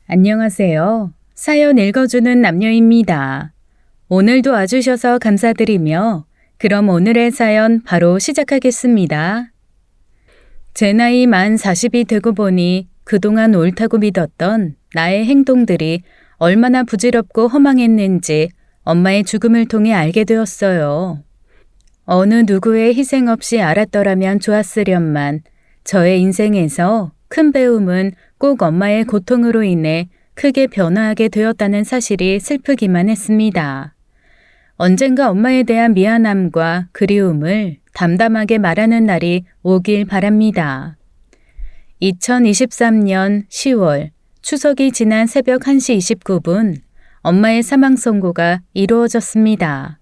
안녕하세요. 사연 읽어주는 남녀입니다. 오늘도 와주셔서 감사드리며 그럼 오늘의 사연 바로 시작하겠습니다. 제 나이 만 40이 되고 보니 그동안 옳다고 믿었던 나의 행동들이 얼마나 부질없고 허망했는지 엄마의 죽음을 통해 알게 되었어요. 어느 누구의 희생 없이 알았더라면 좋았으련만 저의 인생에서 큰 배움은 꼭 엄마의 고통으로 인해 크게 변화하게 되었다는 사실이 슬프기만 했습니다. 언젠가 엄마에 대한 미안함과 그리움을 담담하게 말하는 날이 오길 바랍니다. 2023년 10월 추석이 지난 새벽 1시 29분 엄마의 사망 선고가 이루어졌습니다.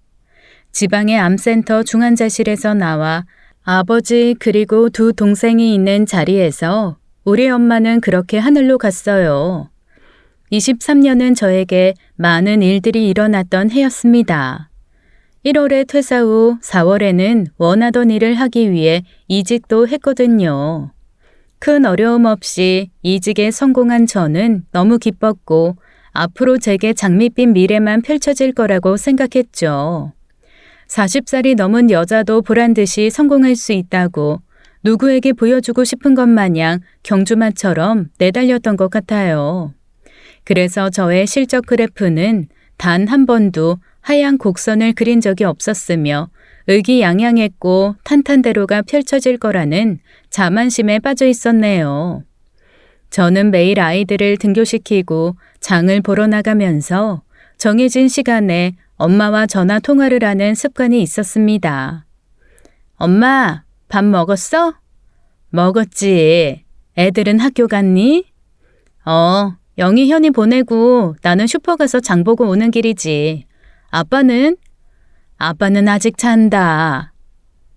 지방의 암센터 중환자실에서 나와 아버지 그리고 두 동생이 있는 자리에서 우리 엄마는 그렇게 하늘로 갔어요. 23년은 저에게 많은 일들이 일어났던 해였습니다. 1월에 퇴사 후 4월에는 원하던 일을 하기 위해 이직도 했거든요. 큰 어려움 없이 이직에 성공한 저는 너무 기뻤고 앞으로 제게 장밋빛 미래만 펼쳐질 거라고 생각했죠. 40살이 넘은 여자도 보란듯이 성공할 수 있다고 누구에게 보여주고 싶은 것 마냥 경주마처럼 내달렸던 것 같아요. 그래서 저의 실적 그래프는 단 한 번도 하향 곡선을 그린 적이 없었으며 의기양양했고 탄탄대로가 펼쳐질 거라는 자만심에 빠져 있었네요. 저는 매일 아이들을 등교시키고 장을 보러 나가면서 정해진 시간에 엄마와 전화 통화를 하는 습관이 있었습니다. 엄마, 밥 먹었어? 먹었지. 애들은 학교 갔니? 영희 현이 보내고 나는 슈퍼 가서 장 보고 오는 길이지. 아빠는? 아빠는 아직 잔다.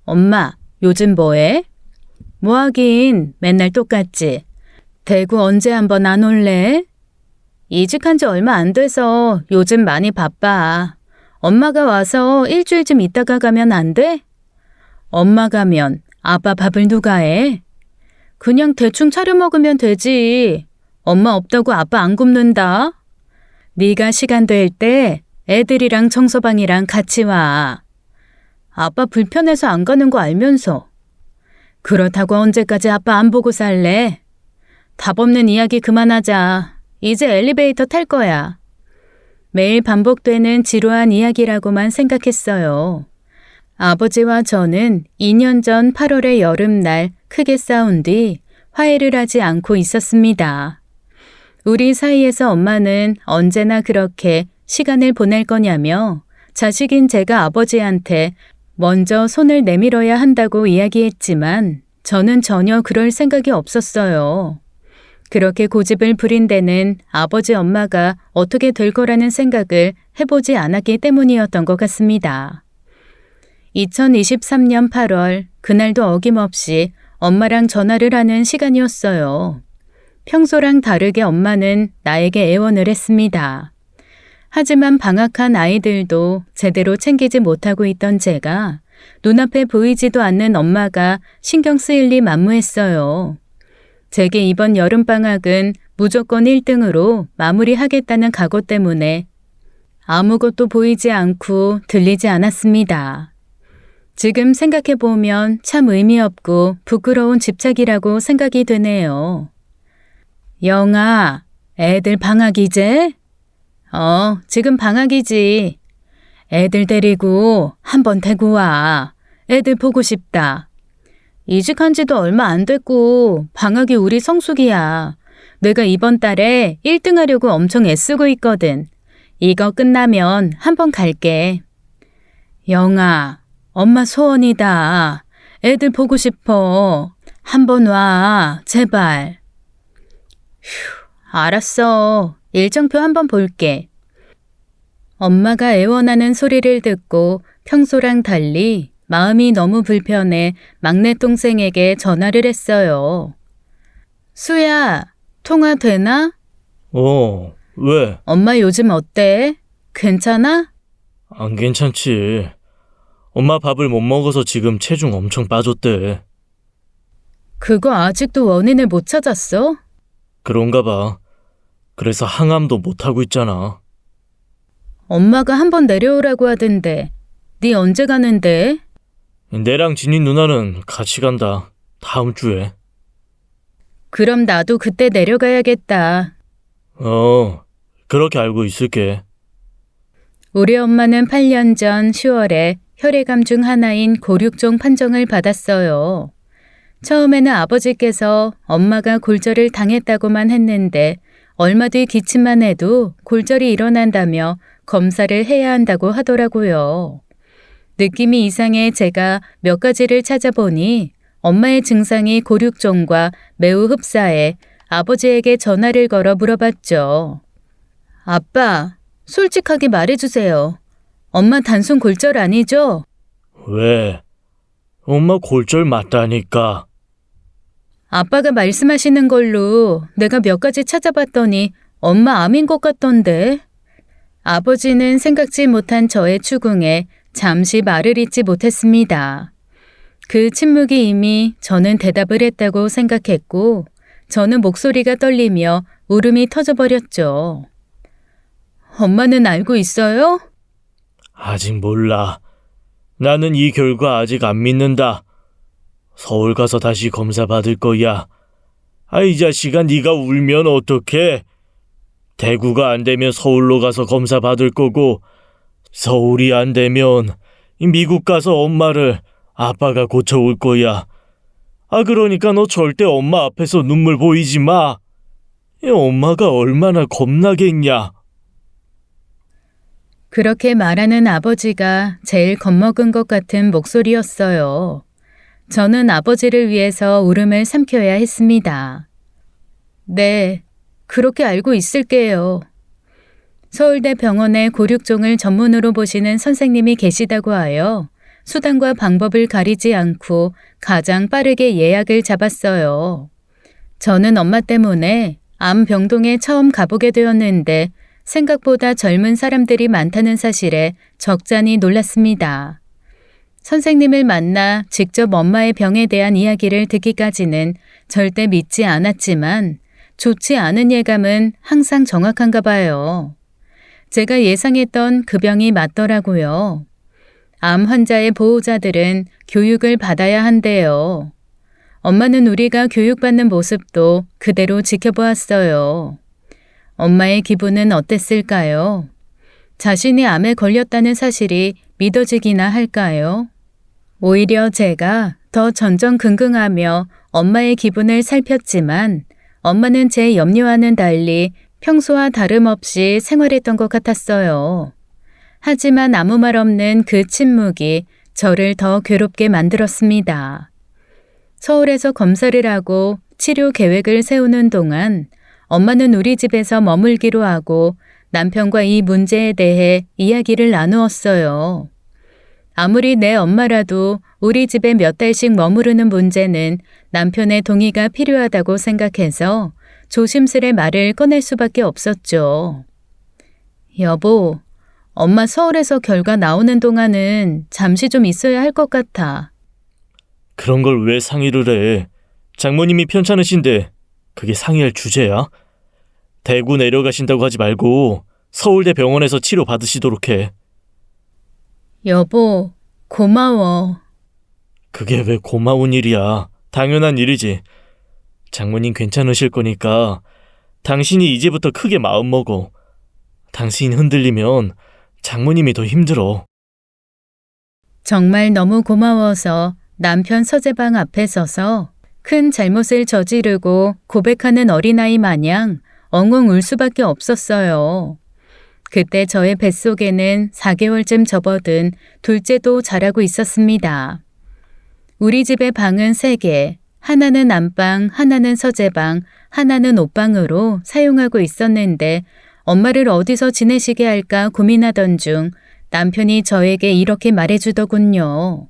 엄마, 요즘 뭐해? 뭐 하긴 맨날 똑같지. 대구 언제 한번 안 올래? 이직한 지 얼마 안 돼서 요즘 많이 바빠. 엄마가 와서 일주일쯤 있다가 가면 안 돼? 엄마 가면 아빠 밥을 누가 해? 그냥 대충 차려 먹으면 되지. 엄마 없다고 아빠 안 굶는다. 네가 시간 될 때 애들이랑 청소방이랑 같이 와. 아빠 불편해서 안 가는 거 알면서. 그렇다고 언제까지 아빠 안 보고 살래? 답 없는 이야기 그만하자. 이제 엘리베이터 탈 거야. 매일 반복되는 지루한 이야기라고만 생각했어요. 아버지와 저는 2년 전 8월의 여름날 크게 싸운 뒤 화해를 하지 않고 있었습니다. 우리 사이에서 엄마는 언제나 그렇게 시간을 보낼 거냐며 자식인 제가 아버지한테 먼저 손을 내밀어야 한다고 이야기했지만 저는 전혀 그럴 생각이 없었어요. 그렇게 고집을 부린 데는 아버지 엄마가 어떻게 될 거라는 생각을 해보지 않았기 때문이었던 것 같습니다. 2023년 8월 그날도 어김없이 엄마랑 전화를 하는 시간이었어요. 평소랑 다르게 엄마는 나에게 애원을 했습니다. 하지만 방학한 아이들도 제대로 챙기지 못하고 있던 제가 눈앞에 보이지도 않는 엄마가 신경 쓰일 리 만무했어요. 제게 이번 여름방학은 무조건 1등으로 마무리하겠다는 각오 때문에 아무것도 보이지 않고 들리지 않았습니다. 지금 생각해보면 참 의미 없고 부끄러운 집착이라고 생각이 되네요. 영아, 애들 방학이제? 지금 방학이지. 애들 데리고 한번 대구 와. 애들 보고 싶다. 이직한 지도 얼마 안 됐고 방학이 우리 성수기야. 내가 이번 달에 1등 하려고 엄청 애쓰고 있거든. 이거 끝나면 한번 갈게. 영아, 엄마 소원이다. 애들 보고 싶어. 한번 와, 제발. 휴, 알았어. 일정표 한번 볼게. 엄마가 애원하는 소리를 듣고 평소랑 달리 마음이 너무 불편해 막내 동생에게 전화를 했어요. 수야, 통화 되나? 왜? 엄마 요즘 어때? 괜찮아? 안 괜찮지. 엄마 밥을 못 먹어서 지금 체중 엄청 빠졌대. 그거 아직도 원인을 못 찾았어? 그런가 봐. 그래서 항암도 못하고 있잖아. 엄마가 한번 내려오라고 하던데. 네 언제 가는데? 내랑 진희 누나는 같이 간다. 다음 주에. 그럼 나도 그때 내려가야겠다. 그렇게 알고 있을게. 우리 엄마는 8년 전 10월에 혈액암 중 하나인 고륙종 판정을 받았어요. 처음에는 아버지께서 엄마가 골절을 당했다고만 했는데 얼마 뒤 기침만 해도 골절이 일어난다며 검사를 해야 한다고 하더라고요. 느낌이 이상해 제가 몇 가지를 찾아보니 엄마의 증상이 고륙종과 매우 흡사해 아버지에게 전화를 걸어 물어봤죠. 아빠, 솔직하게 말해주세요. 엄마 단순 골절 아니죠? 왜? 엄마 골절 맞다니까. 아빠가 말씀하시는 걸로 내가 몇 가지 찾아봤더니 엄마 암인 것 같던데. 아버지는 생각지 못한 저의 추궁에 잠시 말을 잇지 못했습니다. 그 침묵이 이미 저는 대답을 했다고 생각했고 저는 목소리가 떨리며 울음이 터져버렸죠. 엄마는 알고 있어요? 아직 몰라. 나는 이 결과 아직 안 믿는다. 서울 가서 다시 검사 받을 거야. 이 자식아, 네가 울면 어떡해? 대구가 안 되면 서울로 가서 검사 받을 거고, 서울이 안 되면 미국 가서 엄마를 아빠가 고쳐올 거야. 그러니까 너 절대 엄마 앞에서 눈물 보이지 마. 엄마가 얼마나 겁나겠냐. 그렇게 말하는 아버지가 제일 겁먹은 것 같은 목소리였어요. 저는 아버지를 위해서 울음을 삼켜야 했습니다. 네, 그렇게 알고 있을게요. 서울대 병원에 고륙종을 전문으로 보시는 선생님이 계시다고 하여 수단과 방법을 가리지 않고 가장 빠르게 예약을 잡았어요. 저는 엄마 때문에 암 병동에 처음 가보게 되었는데 생각보다 젊은 사람들이 많다는 사실에 적잖이 놀랐습니다. 선생님을 만나 직접 엄마의 병에 대한 이야기를 듣기까지는 절대 믿지 않았지만 좋지 않은 예감은 항상 정확한가 봐요. 제가 예상했던 그 병이 맞더라고요. 암 환자의 보호자들은 교육을 받아야 한대요. 엄마는 우리가 교육받는 모습도 그대로 지켜보았어요. 엄마의 기분은 어땠을까요? 자신이 암에 걸렸다는 사실이 믿어지기나 할까요? 오히려 제가 더 전전긍긍하며 엄마의 기분을 살폈지만 엄마는 제 염려와는 달리 평소와 다름없이 생활했던 것 같았어요. 하지만 아무 말 없는 그 침묵이 저를 더 괴롭게 만들었습니다. 서울에서 검사를 하고 치료 계획을 세우는 동안 엄마는 우리 집에서 머물기로 하고 남편과 이 문제에 대해 이야기를 나누었어요. 아무리 내 엄마라도 우리 집에 몇 달씩 머무르는 문제는 남편의 동의가 필요하다고 생각해서 조심스레 말을 꺼낼 수밖에 없었죠. 여보, 엄마 서울에서 결과 나오는 동안은 잠시 좀 있어야 할 것 같아. 그런 걸 왜 상의를 해? 장모님이 편찮으신데 그게 상의할 주제야? 대구 내려가신다고 하지 말고 서울대 병원에서 치료 받으시도록 해. 여보, 고마워. 그게 왜 고마운 일이야. 당연한 일이지. 장모님 괜찮으실 거니까 당신이 이제부터 크게 마음먹어. 당신이 흔들리면 장모님이 더 힘들어. 정말 너무 고마워서 남편 서재방 앞에 서서 큰 잘못을 저지르고 고백하는 어린아이 마냥 엉엉 울 수밖에 없었어요. 그때 저의 뱃속에는 4개월쯤 접어든 둘째도 자라고 있었습니다. 우리 집의 방은 3개, 하나는 안방, 하나는 서재방, 하나는 옷방으로 사용하고 있었는데 엄마를 어디서 지내시게 할까 고민하던 중 남편이 저에게 이렇게 말해주더군요.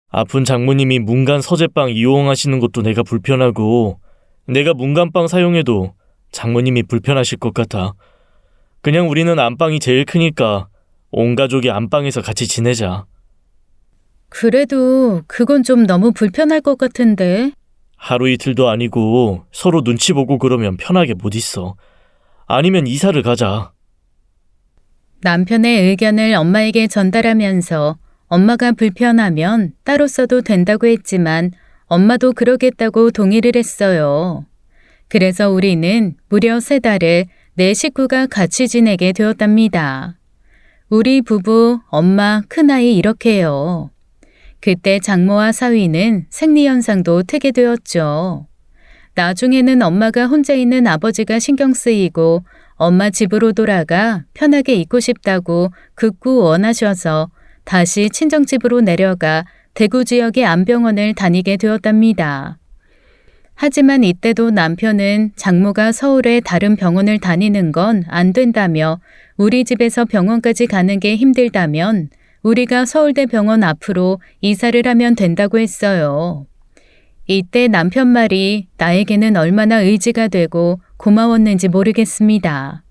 아픈 장모님이 문간 서재방 이용하시는 것도 내가 불편하고 내가 문간방 사용해도 장모님이 불편하실 것 같아. 그냥 우리는 안방이 제일 크니까 온 가족이 안방에서 같이 지내자. 그래도 그건 좀 너무 불편할 것 같은데. 하루 이틀도 아니고 서로 눈치 보고 그러면 편하게 못 있어. 아니면 이사를 가자. 남편의 의견을 엄마에게 전달하면서 엄마가 불편하면 따로 써도 된다고 했지만 엄마도 그러겠다고 동의를 했어요. 그래서 우리는 무려 3달을 네 식구가 같이 지내게 되었답니다. 우리 부부, 엄마, 큰아이 이렇게요. 그때 장모와 사위는 생리현상도 트게 되었죠. 나중에는 엄마가 혼자 있는 아버지가 신경 쓰이고 엄마 집으로 돌아가 편하게 있고 싶다고 극구 원하셔서 다시 친정집으로 내려가 대구 지역의 암병원을 다니게 되었답니다. 하지만 이때도 남편은 장모가 서울의 다른 병원을 다니는 건 안 된다며 우리 집에서 병원까지 가는 게 힘들다면 우리가 서울대 병원 앞으로 이사를 하면 된다고 했어요. 이때 남편 말이 나에게는 얼마나 의지가 되고 고마웠는지 모르겠습니다.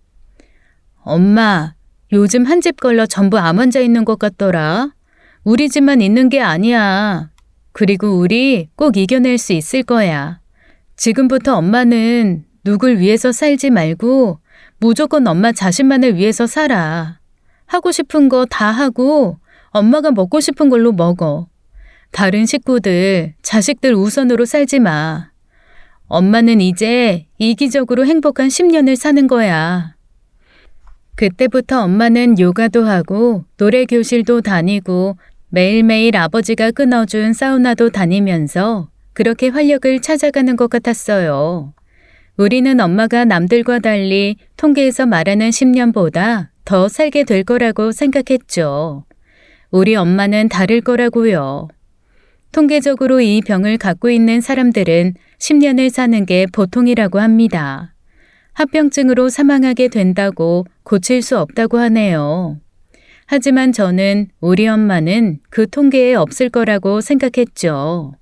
엄마, 요즘 한 집 걸러 전부 암 환자 있는 것 같더라. 우리 집만 있는 게 아니야. 그리고 우리 꼭 이겨낼 수 있을 거야. 지금부터 엄마는 누굴 위해서 살지 말고 무조건 엄마 자신만을 위해서 살아. 하고 싶은 거 다 하고 엄마가 먹고 싶은 걸로 먹어. 다른 식구들, 자식들 우선으로 살지 마. 엄마는 이제 이기적으로 행복한 10년을 사는 거야. 그때부터 엄마는 요가도 하고 노래 교실도 다니고 매일매일 아버지가 끊어준 사우나도 다니면서 그렇게 활력을 찾아가는 것 같았어요. 우리는 엄마가 남들과 달리 통계에서 말하는 10년보다 더 살게 될 거라고 생각했죠. 우리 엄마는 다를 거라고요. 통계적으로 이 병을 갖고 있는 사람들은 10년을 사는 게 보통이라고 합니다. 합병증으로 사망하게 된다고 고칠 수 없다고 하네요. 하지만 저는 우리 엄마는 그 통계에 없을 거라고 생각했죠.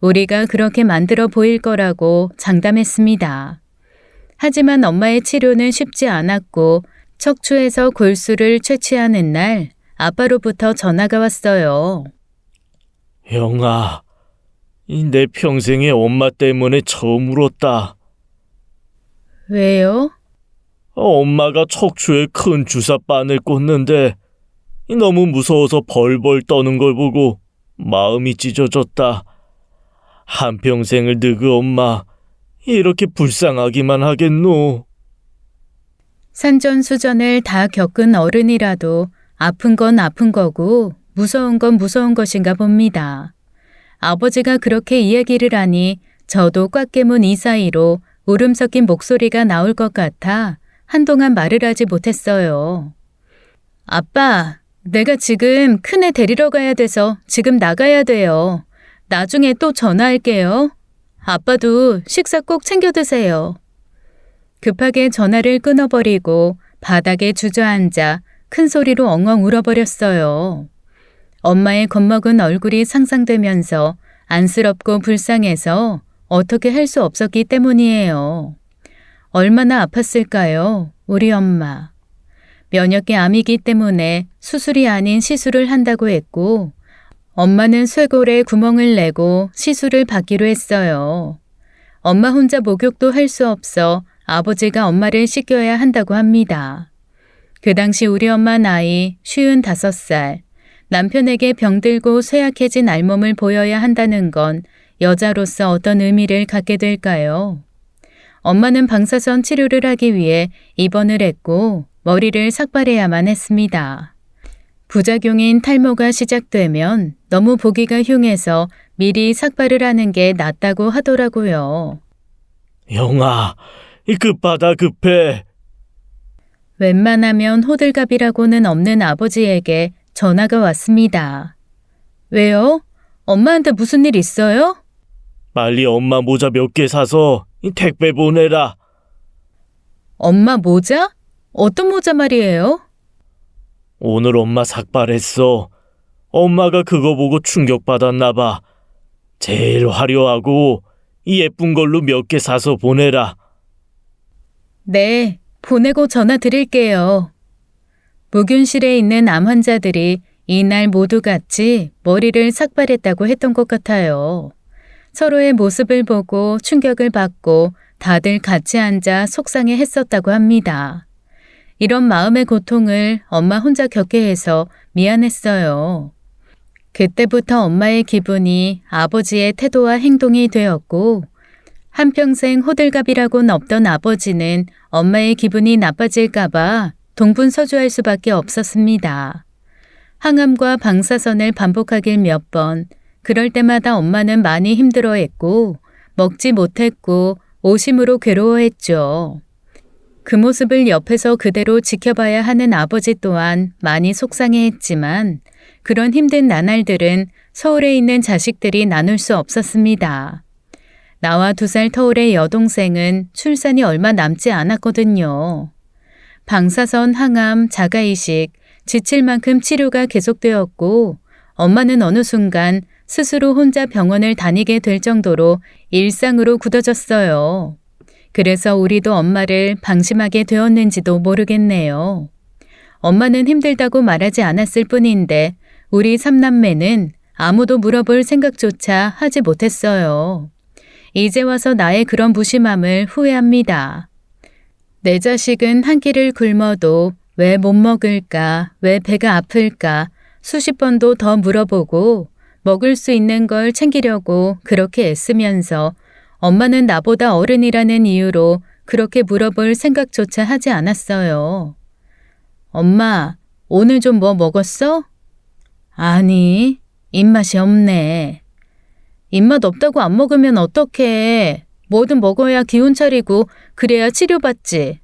우리가 그렇게 만들어 보일 거라고 장담했습니다. 하지만 엄마의 치료는 쉽지 않았고 척추에서 골수를 채취하는 날 아빠로부터 전화가 왔어요. 영아, 내 평생에 엄마 때문에 처음 울었다. 왜요? 엄마가 척추에 큰 주사바늘 꽂는데 너무 무서워서 벌벌 떠는 걸 보고 마음이 찢어졌다. 한평생을 늙은 엄마 이렇게 불쌍하기만 하겠노. 산전수전을 다 겪은 어른이라도 아픈 건 아픈 거고 무서운 건 무서운 것인가 봅니다. 아버지가 그렇게 이야기를 하니 저도 꽉 깨문 이 사이로 울음 섞인 목소리가 나올 것 같아 한동안 말을 하지 못했어요. 아빠, 내가 지금 큰애 데리러 가야 돼서 지금 나가야 돼요. 나중에 또 전화할게요. 아빠도 식사 꼭 챙겨 드세요. 급하게 전화를 끊어버리고 바닥에 주저앉아 큰 소리로 엉엉 울어버렸어요. 엄마의 겁먹은 얼굴이 상상되면서 안쓰럽고 불쌍해서 어떻게 할 수 없었기 때문이에요. 얼마나 아팠을까요, 우리 엄마. 면역계 암이기 때문에 수술이 아닌 시술을 한다고 했고 엄마는 쇄골에 구멍을 내고 시술을 받기로 했어요. 엄마 혼자 목욕도 할 수 없어 아버지가 엄마를 씻겨야 한다고 합니다. 그 당시 우리 엄마 나이 55살, 남편에게 병들고 쇠약해진 알몸을 보여야 한다는 건 여자로서 어떤 의미를 갖게 될까요? 엄마는 방사선 치료를 하기 위해 입원을 했고 머리를 삭발해야만 했습니다. 부작용인 탈모가 시작되면 너무 보기가 흉해서 미리 삭발을 하는 게 낫다고 하더라고요. 영아, 급하다 급해. 웬만하면 호들갑이라고는 없는 아버지에게 전화가 왔습니다. 왜요? 엄마한테 무슨 일 있어요? 빨리 엄마 모자 몇 개 사서 택배 보내라. 엄마 모자? 어떤 모자 말이에요? 오늘 엄마 삭발했어. 엄마가 그거 보고 충격받았나 봐. 제일 화려하고 예쁜 걸로 몇 개 사서 보내라. 네, 보내고 전화 드릴게요. 무균실에 있는 암 환자들이 이날 모두 같이 머리를 삭발했다고 했던 것 같아요. 서로의 모습을 보고 충격을 받고 다들 같이 앉아 속상해 했었다고 합니다. 이런 마음의 고통을 엄마 혼자 겪게 해서 미안했어요. 그때부터 엄마의 기분이 아버지의 태도와 행동이 되었고, 한평생 호들갑이라고는 없던 아버지는 엄마의 기분이 나빠질까봐 동분서주할 수밖에 없었습니다. 항암과 방사선을 반복하길 몇 번, 그럴 때마다 엄마는 많이 힘들어했고, 먹지 못했고, 오심으로 괴로워했죠. 그 모습을 옆에서 그대로 지켜봐야 하는 아버지 또한 많이 속상해했지만, 그런 힘든 나날들은 서울에 있는 자식들이 나눌 수 없었습니다. 나와 2살 터울의 여동생은 출산이 얼마 남지 않았거든요. 방사선, 항암, 자가이식, 지칠 만큼 치료가 계속되었고, 엄마는 어느 순간 스스로 혼자 병원을 다니게 될 정도로 일상으로 굳어졌어요. 그래서 우리도 엄마를 방심하게 되었는지도 모르겠네요. 엄마는 힘들다고 말하지 않았을 뿐인데 우리 3남매는 아무도 물어볼 생각조차 하지 못했어요. 이제 와서 나의 그런 무심함을 후회합니다. 내 자식은 한 끼를 굶어도 왜 못 먹을까, 왜 배가 아플까 수십 번도 더 물어보고 먹을 수 있는 걸 챙기려고 그렇게 애쓰면서 엄마는 나보다 어른이라는 이유로 그렇게 물어볼 생각조차 하지 않았어요. 엄마, 오늘 좀 뭐 먹었어? 아니, 입맛이 없네. 입맛 없다고 안 먹으면 어떡해. 뭐든 먹어야 기운 차리고 그래야 치료받지.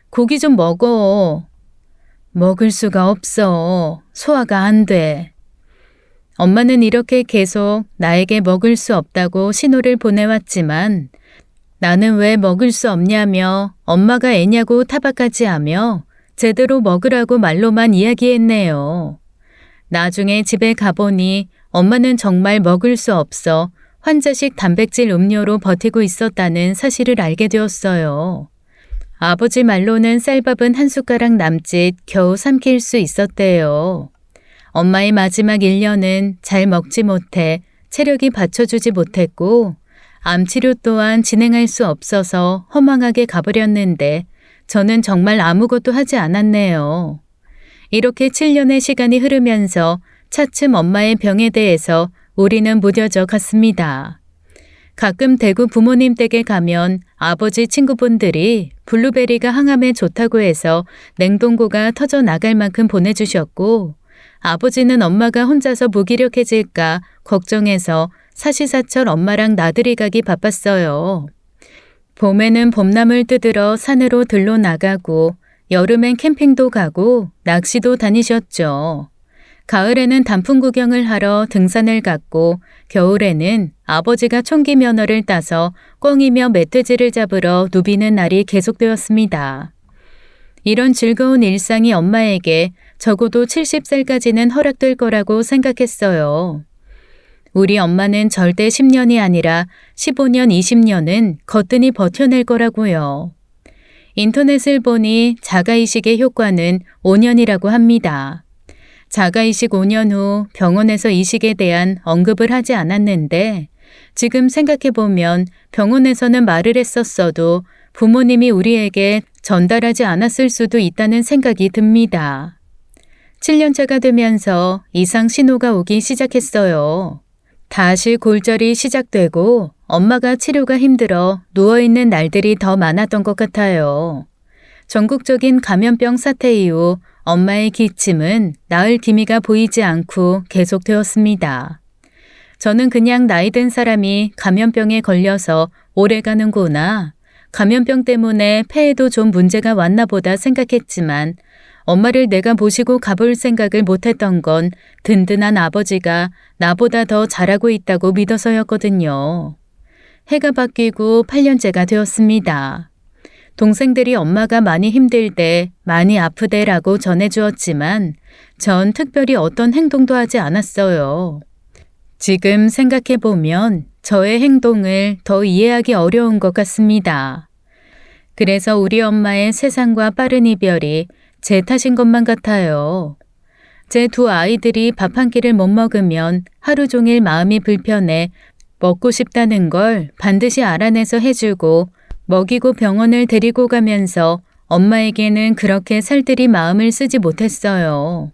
고기 좀 먹어. 먹을 수가 없어. 소화가 안 돼. 엄마는 이렇게 계속 나에게 먹을 수 없다고 신호를 보내왔지만 나는 왜 먹을 수 없냐며 엄마가 애냐고 타박하지 하며 제대로 먹으라고 말로만 이야기했네요. 나중에 집에 가보니 엄마는 정말 먹을 수 없어 환자식 단백질 음료로 버티고 있었다는 사실을 알게 되었어요. 아버지 말로는 쌀밥은 한 숟가락 남짓 겨우 삼킬 수 있었대요. 엄마의 마지막 1년은 잘 먹지 못해 체력이 받쳐주지 못했고 암치료 또한 진행할 수 없어서 허망하게 가버렸는데 저는 정말 아무것도 하지 않았네요. 이렇게 7년의 시간이 흐르면서 차츰 엄마의 병에 대해서 우리는 무뎌져 갔습니다. 가끔 대구 부모님 댁에 가면 아버지 친구분들이 블루베리가 항암에 좋다고 해서 냉동고가 터져 나갈 만큼 보내주셨고 아버지는 엄마가 혼자서 무기력해질까 걱정해서 사시사철 엄마랑 나들이 가기 바빴어요. 봄에는 봄나물 뜯으러 산으로 들러 나가고 여름엔 캠핑도 가고 낚시도 다니셨죠. 가을에는 단풍 구경을 하러 등산을 갔고 겨울에는 아버지가 총기 면허를 따서 꿩이며 멧돼지를 잡으러 누비는 날이 계속되었습니다. 이런 즐거운 일상이 엄마에게 적어도 70살까지는 허락될 거라고 생각했어요. 우리 엄마는 절대 10년이 아니라 15년, 20년은 거뜬히 버텨낼 거라고요. 인터넷을 보니 자가이식의 효과는 5년이라고 합니다. 자가이식 5년 후 병원에서 이식에 대한 언급을 하지 않았는데 지금 생각해보면 병원에서는 말을 했었어도 부모님이 우리에게 전달하지 않았을 수도 있다는 생각이 듭니다. 7년차가 되면서 이상 신호가 오기 시작했어요. 다시 골절이 시작되고 엄마가 치료가 힘들어 누워있는 날들이 더 많았던 것 같아요. 전국적인 감염병 사태 이후 엄마의 기침은 나을 기미가 보이지 않고 계속되었습니다. 저는 그냥 나이 든 사람이 감염병에 걸려서 오래 가는구나. 감염병 때문에 폐에도 좀 문제가 왔나 보다 생각했지만 엄마를 내가 모시고 가볼 생각을 못했던 건 든든한 아버지가 나보다 더 잘하고 있다고 믿어서였거든요. 해가 바뀌고 8년째가 되었습니다. 동생들이 엄마가 많이 힘들 때 많이 아프대라고 전해주었지만 전 특별히 어떤 행동도 하지 않았어요. 지금 생각해보면 저의 행동을 더 이해하기 어려운 것 같습니다. 그래서 우리 엄마의 세상과 빠른 이별이 제 탓인 것만 같아요. 제 2 아이들이 밥 한 끼를 못 먹으면 하루 종일 마음이 불편해 먹고 싶다는 걸 반드시 알아내서 해주고 먹이고 병원을 데리고 가면서 엄마에게는 그렇게 살뜰히 마음을 쓰지 못했어요.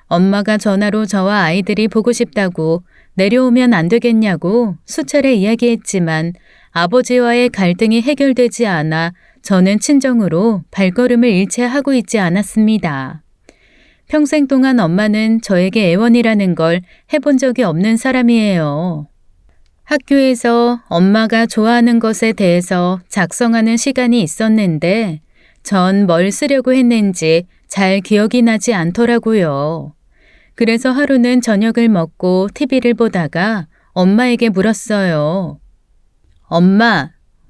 엄마가 전화로 저와 아이들이 보고 싶다고 내려오면 안 되겠냐고 수차례 이야기했지만 아버지와의 갈등이 해결되지 않아 저는 친정으로 발걸음을 잃지 하고 있지 않았습니다. 평생 동안 엄마는 저에게 애원이라는 걸 해본 적이 없는 사람이에요. 학교에서 엄마가 좋아하는 것에 대해서 작성하는 시간이 있었는데 전 뭘 쓰려고 했는지 잘 기억이 나지 않더라고요. 그래서 하루는 저녁을 먹고 TV를 보다가 엄마에게 물었어요.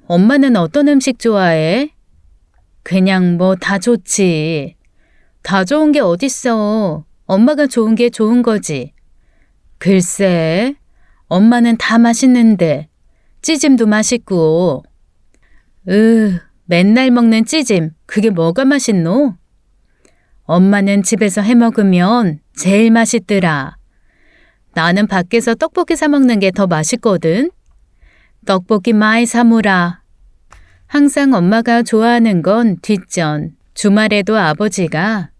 엄마는 어떤 음식 좋아해? 그냥 뭐 다 좋지. 다 좋은 게 어딨어. 엄마가 좋은 게 좋은 거지. 글쎄, 엄마는 다 맛있는데 찌짐도 맛있고. 맨날 먹는 찌짐, 그게 뭐가 맛있노? 엄마는 집에서 해 먹으면 제일 맛있더라. 나는 밖에서 떡볶이 사 먹는 게 더 맛있거든. 떡볶이 많이 사무라. 항상 엄마가 좋아하는 건 뒷전. 주말에도 아버지가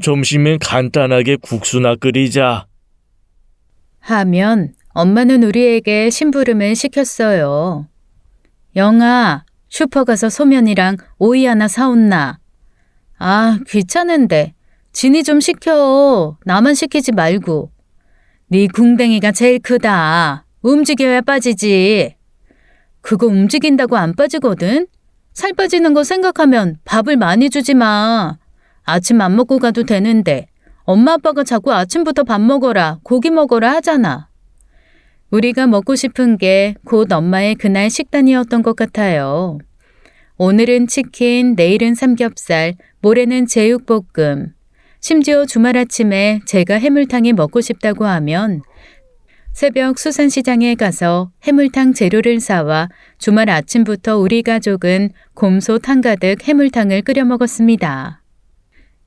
점심엔 간단하게 국수나 끓이자. 하면 엄마는 우리에게 심부름을 시켰어요. 영아, 슈퍼 가서 소면이랑 오이 하나 사온나. 아, 귀찮은데. 진이 좀 시켜. 나만 시키지 말고. 네 궁뎅이가 제일 크다. 움직여야 빠지지. 그거 움직인다고 안 빠지거든? 살 빠지는 거 생각하면 밥을 많이 주지 마. 아침 안 먹고 가도 되는데 엄마 아빠가 자꾸 아침부터 밥 먹어라, 고기 먹어라 하잖아. 우리가 먹고 싶은 게 곧 엄마의 그날 식단이었던 것 같아요. 오늘은 치킨, 내일은 삼겹살, 모레는 제육볶음. 심지어 주말 아침에 제가 해물탕이 먹고 싶다고 하면 새벽 수산시장에 가서 해물탕 재료를 사와 주말 아침부터 우리 가족은 곰솥 한가득 해물탕을 끓여 먹었습니다.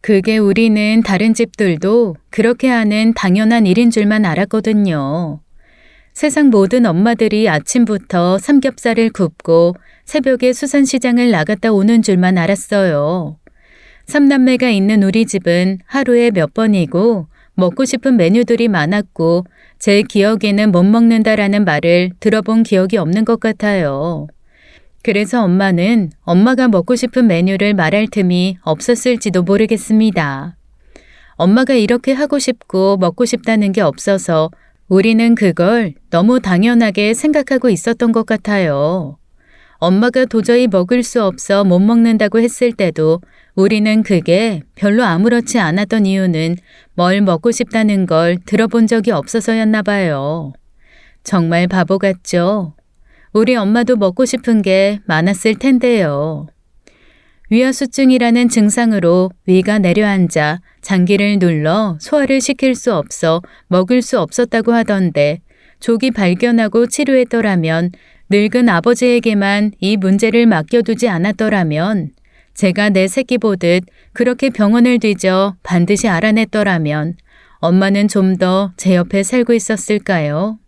그게 우리는 다른 집들도 그렇게 하는 당연한 일인 줄만 알았거든요. 세상 모든 엄마들이 아침부터 삼겹살을 굽고 새벽에 수산시장을 나갔다 오는 줄만 알았어요. 삼남매가 있는 우리 집은 하루에 몇 번이고 먹고 싶은 메뉴들이 많았고 제 기억에는 못 먹는다라는 말을 들어본 기억이 없는 것 같아요. 그래서 엄마는 엄마가 먹고 싶은 메뉴를 말할 틈이 없었을지도 모르겠습니다. 엄마가 이렇게 하고 싶고 먹고 싶다는 게 없어서 우리는 그걸 너무 당연하게 생각하고 있었던 것 같아요. 엄마가 도저히 먹을 수 없어 못 먹는다고 했을 때도 우리는 그게 별로 아무렇지 않았던 이유는 뭘 먹고 싶다는 걸 들어본 적이 없어서였나 봐요. 정말 바보 같죠? 우리 엄마도 먹고 싶은 게 많았을 텐데요. 위화수증이라는 증상으로 위가 내려앉아 장기를 눌러 소화를 시킬 수 없어 먹을 수 없었다고 하던데 조기 발견하고 치료했더라면 늙은 아버지에게만 이 문제를 맡겨두지 않았더라면 제가 내 새끼 보듯 그렇게 병원을 뒤져 반드시 알아냈더라면 엄마는 좀 더 제 옆에 살고 있었을까요?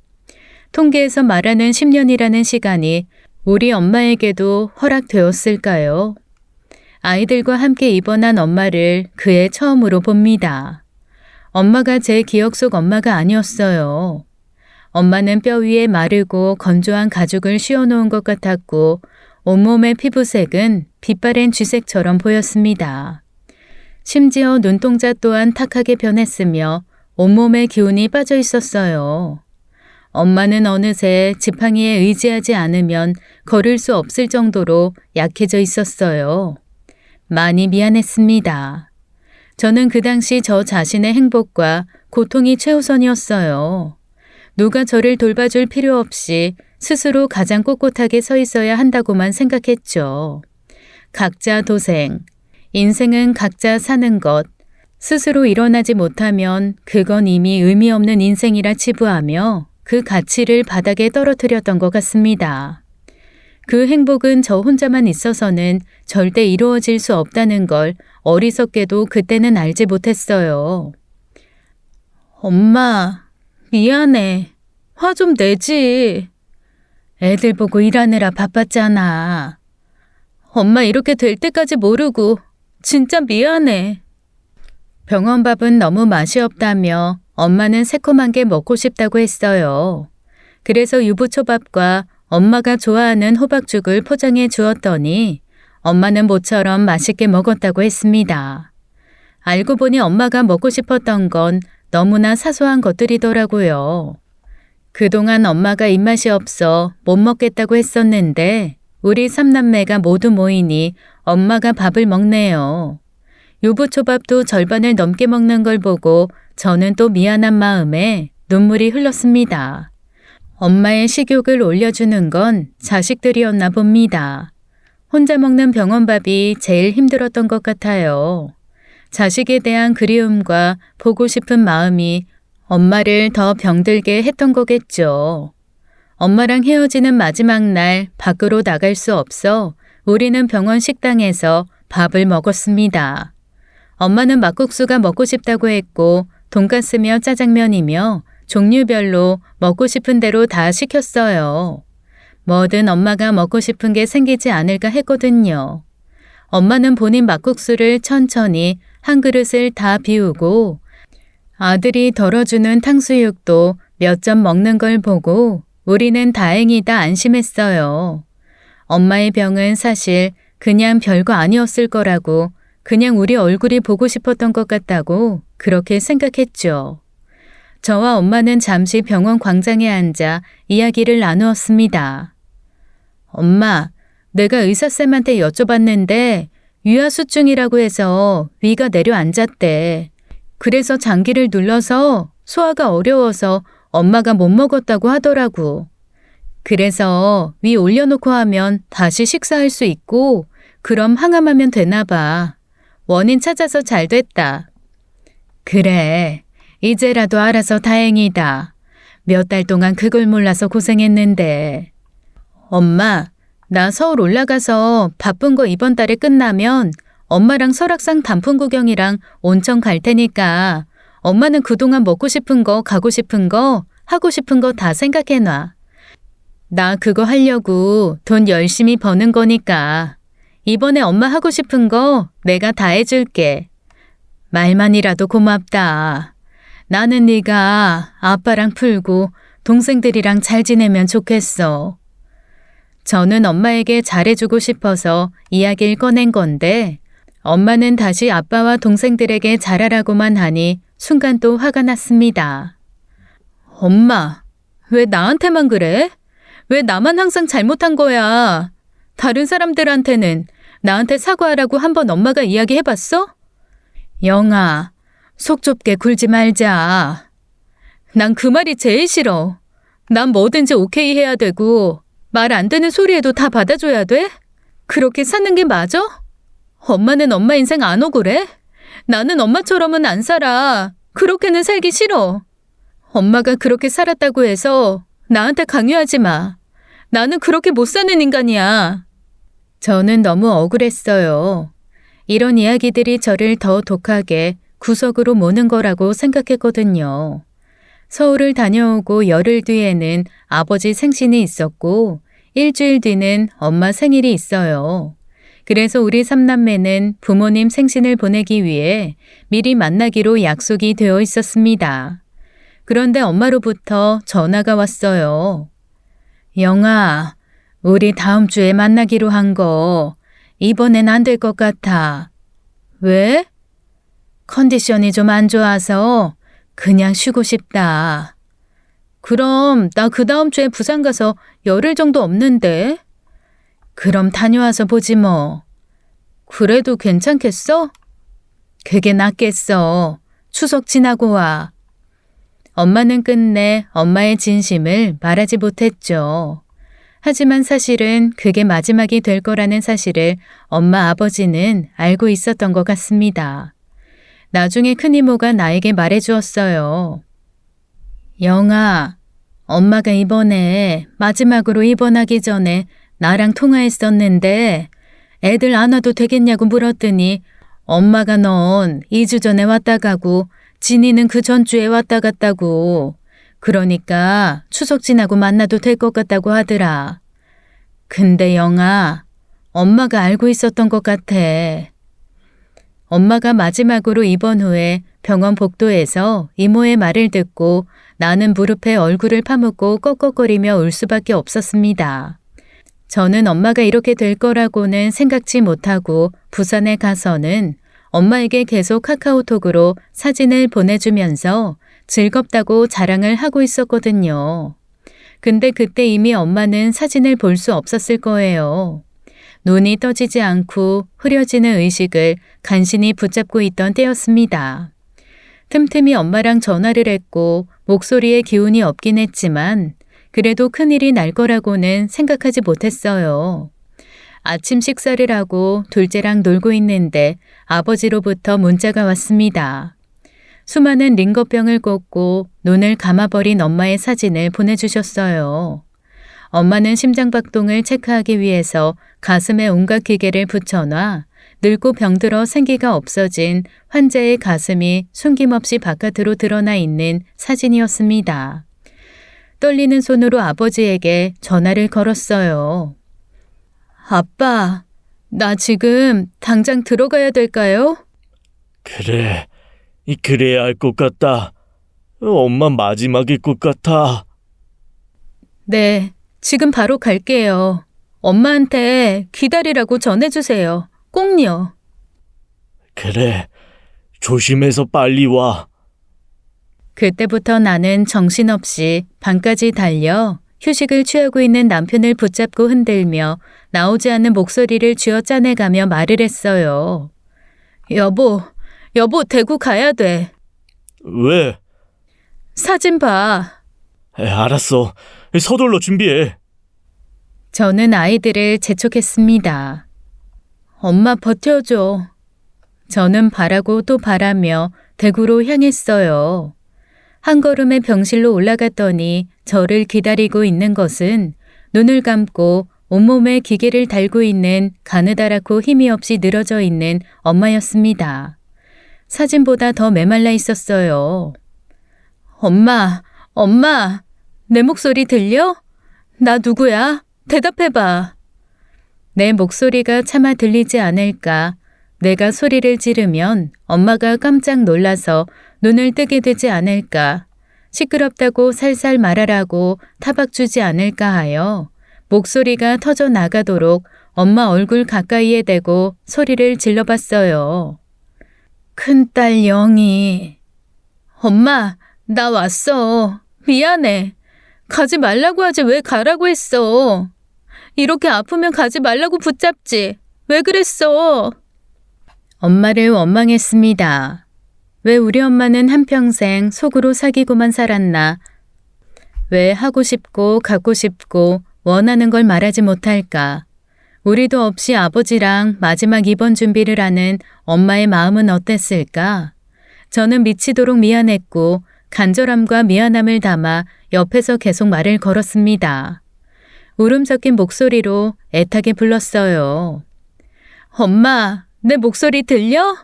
통계에서 말하는 10년이라는 시간이 우리 엄마에게도 허락되었을까요? 아이들과 함께 입원한 엄마를 그해 처음으로 봅니다. 엄마가 제 기억 속 엄마가 아니었어요. 엄마는 뼈 위에 마르고 건조한 가죽을 씌워놓은 것 같았고 온몸의 피부색은 빛바랜 쥐색처럼 보였습니다. 심지어 눈동자 또한 탁하게 변했으며 온몸에 기운이 빠져 있었어요. 엄마는 어느새 지팡이에 의지하지 않으면 걸을 수 없을 정도로 약해져 있었어요. 많이 미안했습니다. 저는 그 당시 저 자신의 행복과 고통이 최우선이었어요. 누가 저를 돌봐줄 필요 없이 스스로 가장 꼿꼿하게 서 있어야 한다고만 생각했죠. 각자 도생, 인생은 각자 사는 것, 스스로 일어나지 못하면 그건 이미 의미 없는 인생이라 치부하며 그 가치를 바닥에 떨어뜨렸던 것 같습니다. 그 행복은 저 혼자만 있어서는 절대 이루어질 수 없다는 걸 어리석게도 그때는 알지 못했어요. 엄마, 미안해. 화 좀 내지. 애들 보고 일하느라 바빴잖아. 엄마 이렇게 될 때까지 모르고 진짜 미안해. 병원 밥은 너무 맛이 없다며 엄마는 새콤한 게 먹고 싶다고 했어요. 그래서 유부초밥과 엄마가 좋아하는 호박죽을 포장해 주었더니 엄마는 모처럼 맛있게 먹었다고 했습니다. 알고 보니 엄마가 먹고 싶었던 건 너무나 사소한 것들이더라고요. 그동안 엄마가 입맛이 없어 못 먹겠다고 했었는데 우리 삼남매가 모두 모이니 엄마가 밥을 먹네요. 유부초밥도 절반을 넘게 먹는 걸 보고 저는 또 미안한 마음에 눈물이 흘렀습니다. 엄마의 식욕을 올려주는 건 자식들이었나 봅니다. 혼자 먹는 병원밥이 제일 힘들었던 것 같아요. 자식에 대한 그리움과 보고 싶은 마음이 엄마를 더 병들게 했던 거겠죠. 엄마랑 헤어지는 마지막 날 밖으로 나갈 수 없어 우리는 병원 식당에서 밥을 먹었습니다. 엄마는 막국수가 먹고 싶다고 했고 돈가스며 짜장면이며 종류별로 먹고 싶은 대로 다 시켰어요. 뭐든 엄마가 먹고 싶은 게 생기지 않을까 했거든요. 엄마는 본인 막국수를 천천히 한 그릇을 다 비우고 아들이 덜어주는 탕수육도 몇 점 먹는 걸 보고 우리는 다행이다 안심했어요. 엄마의 병은 사실 그냥 별거 아니었을 거라고 그냥 우리 얼굴이 보고 싶었던 것 같다고 그렇게 생각했죠. 저와 엄마는 잠시 병원 광장에 앉아 이야기를 나누었습니다. 엄마, 내가 의사쌤한테 여쭤봤는데 위하수증이라고 해서 위가 내려앉았대. 그래서 장기를 눌러서 소화가 어려워서 엄마가 못 먹었다고 하더라고. 그래서 위 올려놓고 하면 다시 식사할 수 있고 그럼 항암하면 되나 봐. 원인 찾아서 잘 됐다. 그래, 이제라도 알아서 다행이다. 몇 달 동안 그걸 몰라서 고생했는데. 엄마, 나 서울 올라가서 바쁜 거 이번 달에 끝나면 엄마랑 설악산 단풍 구경이랑 온천 갈 테니까 엄마는 그동안 먹고 싶은 거, 가고 싶은 거, 하고 싶은 거 다 생각해놔. 나 그거 하려고 돈 열심히 버는 거니까 이번에 엄마 하고 싶은 거 내가 다 해줄게. 말만이라도 고맙다. 나는 네가 아빠랑 풀고 동생들이랑 잘 지내면 좋겠어. 저는 엄마에게 잘해주고 싶어서 이야기를 꺼낸 건데 엄마는 다시 아빠와 동생들에게 잘하라고만 하니 순간 또 화가 났습니다. 엄마, 왜 나한테만 그래? 왜 나만 항상 잘못한 거야? 다른 사람들한테는 나한테 사과하라고 한번 엄마가 이야기해봤어? 영아, 속 좁게 굴지 말자. 난 그 말이 제일 싫어. 난 뭐든지 오케이 해야 되고 말 안 되는 소리에도 다 받아줘야 돼? 그렇게 사는 게 맞아? 엄마는 엄마 인생 안 억울해? 나는 엄마처럼은 안 살아. 그렇게는 살기 싫어. 엄마가 그렇게 살았다고 해서 나한테 강요하지 마. 나는 그렇게 못 사는 인간이야. 저는 너무 억울했어요. 이런 이야기들이 저를 더 독하게 구석으로 모는 거라고 생각했거든요. 서울을 다녀오고 열흘 뒤에는 아버지 생신이 있었고 일주일 뒤는 엄마 생일이 있어요. 그래서 우리 삼남매는 부모님 생신을 보내기 위해 미리 만나기로 약속이 되어 있었습니다. 그런데 엄마로부터 전화가 왔어요. 영아, 우리 다음 주에 만나기로 한 거 이번엔 안 될 것 같아. 왜? 컨디션이 좀 안 좋아서 그냥 쉬고 싶다. 그럼 나 그 다음 주에 부산 가서 열흘 정도 없는데? 그럼 다녀와서 보지 뭐. 그래도 괜찮겠어? 그게 낫겠어. 추석 지나고 와. 엄마는 끝내 엄마의 진심을 말하지 못했죠. 하지만 사실은 그게 마지막이 될 거라는 사실을 엄마 아버지는 알고 있었던 것 같습니다. 나중에 큰 이모가 나에게 말해주었어요. 영아, 엄마가 이번에 마지막으로 입원하기 전에 나랑 통화했었는데 애들 안 와도 되겠냐고 물었더니 엄마가 넌 2주 전에 왔다 가고 진이는 그 전주에 왔다 갔다고. 그러니까 추석 지나고 만나도 될 것 같다고 하더라. 근데 영아, 엄마가 알고 있었던 것 같아. 엄마가 마지막으로 입원 후에 병원 복도에서 이모의 말을 듣고 나는 무릎에 얼굴을 파묻고 꺽꺽거리며 울 수밖에 없었습니다. 저는 엄마가 이렇게 될 거라고는 생각지 못하고 부산에 가서는 엄마에게 계속 카카오톡으로 사진을 보내주면서 즐겁다고 자랑을 하고 있었거든요. 근데 그때 이미 엄마는 사진을 볼 수 없었을 거예요. 눈이 떠지지 않고 흐려지는 의식을 간신히 붙잡고 있던 때였습니다. 틈틈이 엄마랑 전화를 했고 목소리에 기운이 없긴 했지만 그래도 큰일이 날 거라고는 생각하지 못했어요. 아침 식사를 하고 둘째랑 놀고 있는데 아버지로부터 문자가 왔습니다. 수많은 링거병을 꽂고 눈을 감아버린 엄마의 사진을 보내주셨어요. 엄마는 심장박동을 체크하기 위해서 가슴에 온갖 기계를 붙여놔 늙고 병들어 생기가 없어진 환자의 가슴이 숨김없이 바깥으로 드러나 있는 사진이었습니다. 떨리는 손으로 아버지에게 전화를 걸었어요. 아빠, 나 지금 당장 들어가야 될까요? 그래, 그래야 할 것 같다. 엄마 마지막일 것 같아. 네, 지금 바로 갈게요. 엄마한테 기다리라고 전해주세요. 꼭요. 그래, 조심해서 빨리 와. 그때부터 나는 정신없이 방까지 달려 휴식을 취하고 있는 남편을 붙잡고 흔들며 나오지 않는 목소리를 쥐어 짜내가며 말을 했어요. 여보, 대구 가야 돼. 왜? 사진 봐. 알았어. 서둘러 준비해. 저는 아이들을 재촉했습니다. 엄마 버텨줘. 저는 바라고 또 바라며 대구로 향했어요. 한 걸음의 병실로 올라갔더니 저를 기다리고 있는 것은 눈을 감고 온몸에 기계를 달고 있는 가느다랗고 힘이 없이 늘어져 있는 엄마였습니다. 사진보다 더 메말라 있었어요. 엄마, 내 목소리 들려? 나 누구야? 대답해봐. 내 목소리가 차마 들리지 않을까. 내가 소리를 지르면 엄마가 깜짝 놀라서 눈을 뜨게 되지 않을까. 시끄럽다고 살살 말하라고 타박 주지 않을까 하여 목소리가 터져 나가도록 엄마 얼굴 가까이에 대고 소리를 질러봤어요. 큰딸 영희. 엄마, 나 왔어. 미안해. 가지 말라고 하지 왜 가라고 했어. 이렇게 아프면 가지 말라고 붙잡지. 왜 그랬어? 엄마를 원망했습니다. 왜 우리 엄마는 한평생 속으로 사귀고만 살았나? 왜 하고 싶고 갖고 싶고 원하는 걸 말하지 못할까? 우리도 없이 아버지랑 마지막 입원 준비를 하는 엄마의 마음은 어땠을까? 저는 미치도록 미안했고 간절함과 미안함을 담아 옆에서 계속 말을 걸었습니다. 울음 섞인 목소리로 애타게 불렀어요. 엄마, 내 목소리 들려?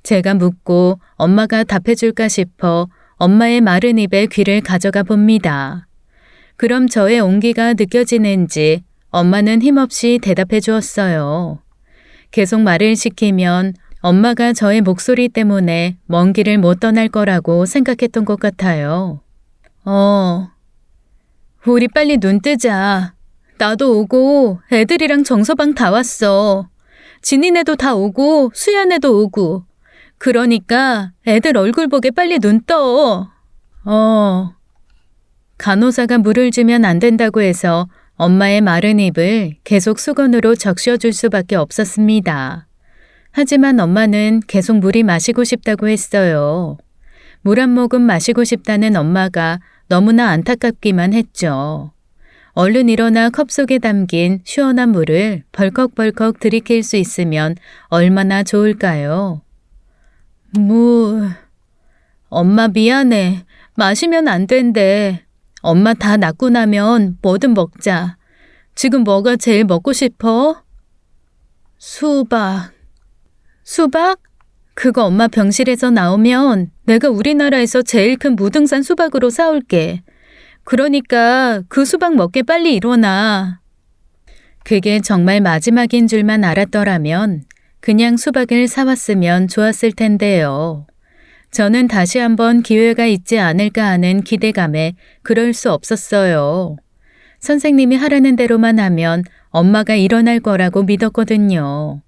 제가 묻고 엄마가 답해줄까 싶어 엄마의 마른 입에 귀를 가져가 봅니다. 그럼 저의 온기가 느껴지는지 엄마는 힘없이 대답해 주었어요. 계속 말을 시키면 엄마가 저의 목소리 때문에 먼 길을 못 떠날 거라고 생각했던 것 같아요. 우리 빨리 눈 뜨자. 나도 오고 애들이랑 정서방 다 왔어. 진이네도 다 오고 수연애도 오고. 그러니까 애들 얼굴 보게 빨리 눈 떠. 간호사가 물을 주면 안 된다고 해서 엄마의 마른 입을 계속 수건으로 적셔줄 수밖에 없었습니다. 하지만 엄마는 계속 물이 마시고 싶다고 했어요. 물 한 모금 마시고 싶다는 엄마가 너무나 안타깝기만 했죠. 얼른 일어나 컵 속에 담긴 시원한 물을 벌컥벌컥 들이킬 수 있으면 얼마나 좋을까요? 엄마 미안해. 마시면 안 된대. 엄마 다 낫고 나면 뭐든 먹자. 지금 뭐가 제일 먹고 싶어? 수박. 수박? 그거 엄마 병실에서 나오면 내가 우리나라에서 제일 큰 무등산 수박으로 사올게. 그러니까 그 수박 먹게 빨리 일어나. 그게 정말 마지막인 줄만 알았더라면 그냥 수박을 사왔으면 좋았을 텐데요. 저는 다시 한번 기회가 있지 않을까 하는 기대감에 그럴 수 없었어요. 선생님이 하라는 대로만 하면 엄마가 일어날 거라고 믿었거든요.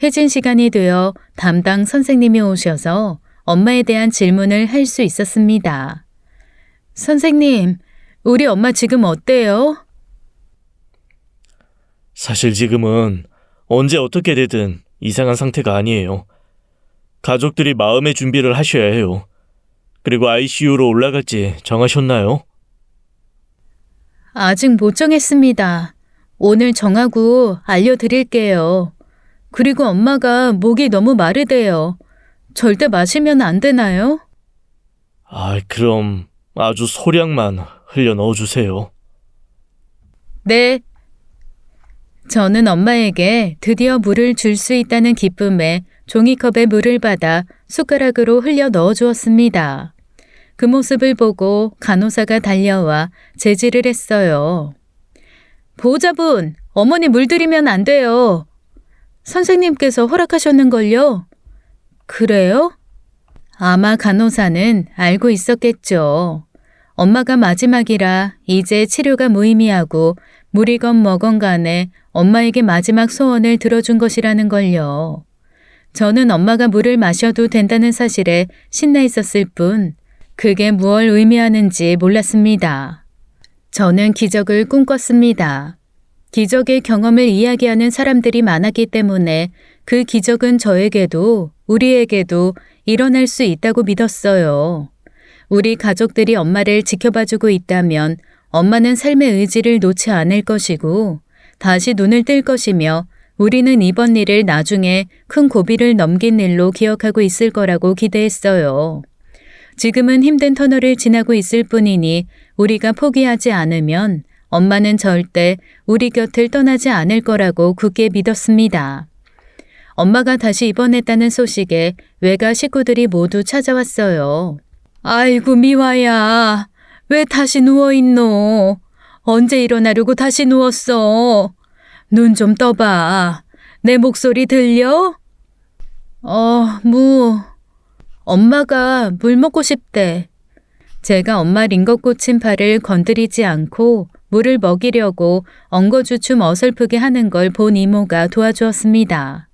회진 시간이 되어 담당 선생님이 오셔서 엄마에 대한 질문을 할 수 있었습니다. 선생님, 우리 엄마 지금 어때요? 사실 지금은 언제 어떻게 되든 이상한 상태가 아니에요. 가족들이 마음의 준비를 하셔야 해요. 그리고 ICU로 올라갈지 정하셨나요? 아직 못 정했습니다. 오늘 정하고 알려드릴게요. 그리고 엄마가 목이 너무 마르대요. 절대 마시면 안 되나요? 그럼 아주 소량만 흘려 넣어주세요. 네. 저는 엄마에게 드디어 물을 줄 수 있다는 기쁨에 종이컵에 물을 받아 숟가락으로 흘려 넣어주었습니다. 그 모습을 보고 간호사가 달려와 제지를 했어요. 보호자분, 어머니 물 드리면 안 돼요. 선생님께서 허락하셨는걸요? 그래요? 아마 간호사는 알고 있었겠죠. 엄마가 마지막이라 이제 치료가 무의미하고 물이건 뭐건 간에 엄마에게 마지막 소원을 들어준 것이라는 걸요. 저는 엄마가 물을 마셔도 된다는 사실에 신나 있었을 뿐 그게 무얼 의미하는지 몰랐습니다. 저는 기적을 꿈꿨습니다. 기적의 경험을 이야기하는 사람들이 많았기 때문에 그 기적은 저에게도 우리에게도 일어날 수 있다고 믿었어요. 우리 가족들이 엄마를 지켜봐주고 있다면 엄마는 삶의 의지를 놓지 않을 것이고 다시 눈을 뜰 것이며 우리는 이번 일을 나중에 큰 고비를 넘긴 일로 기억하고 있을 거라고 기대했어요. 지금은 힘든 터널을 지나고 있을 뿐이니 우리가 포기하지 않으면 엄마는 절대 우리 곁을 떠나지 않을 거라고 굳게 믿었습니다. 엄마가 다시 입원했다는 소식에 외가 식구들이 모두 찾아왔어요. 아이고 미화야, 왜 다시 누워있노? 언제 일어나려고 다시 누웠어? 눈 좀 떠봐. 내 목소리 들려? 엄마가 물 먹고 싶대. 제가 엄마 링거 꽂힌 팔을 건드리지 않고 물을 먹이려고 엉거주춤 어설프게 하는 걸 본 이모가 도와주었습니다.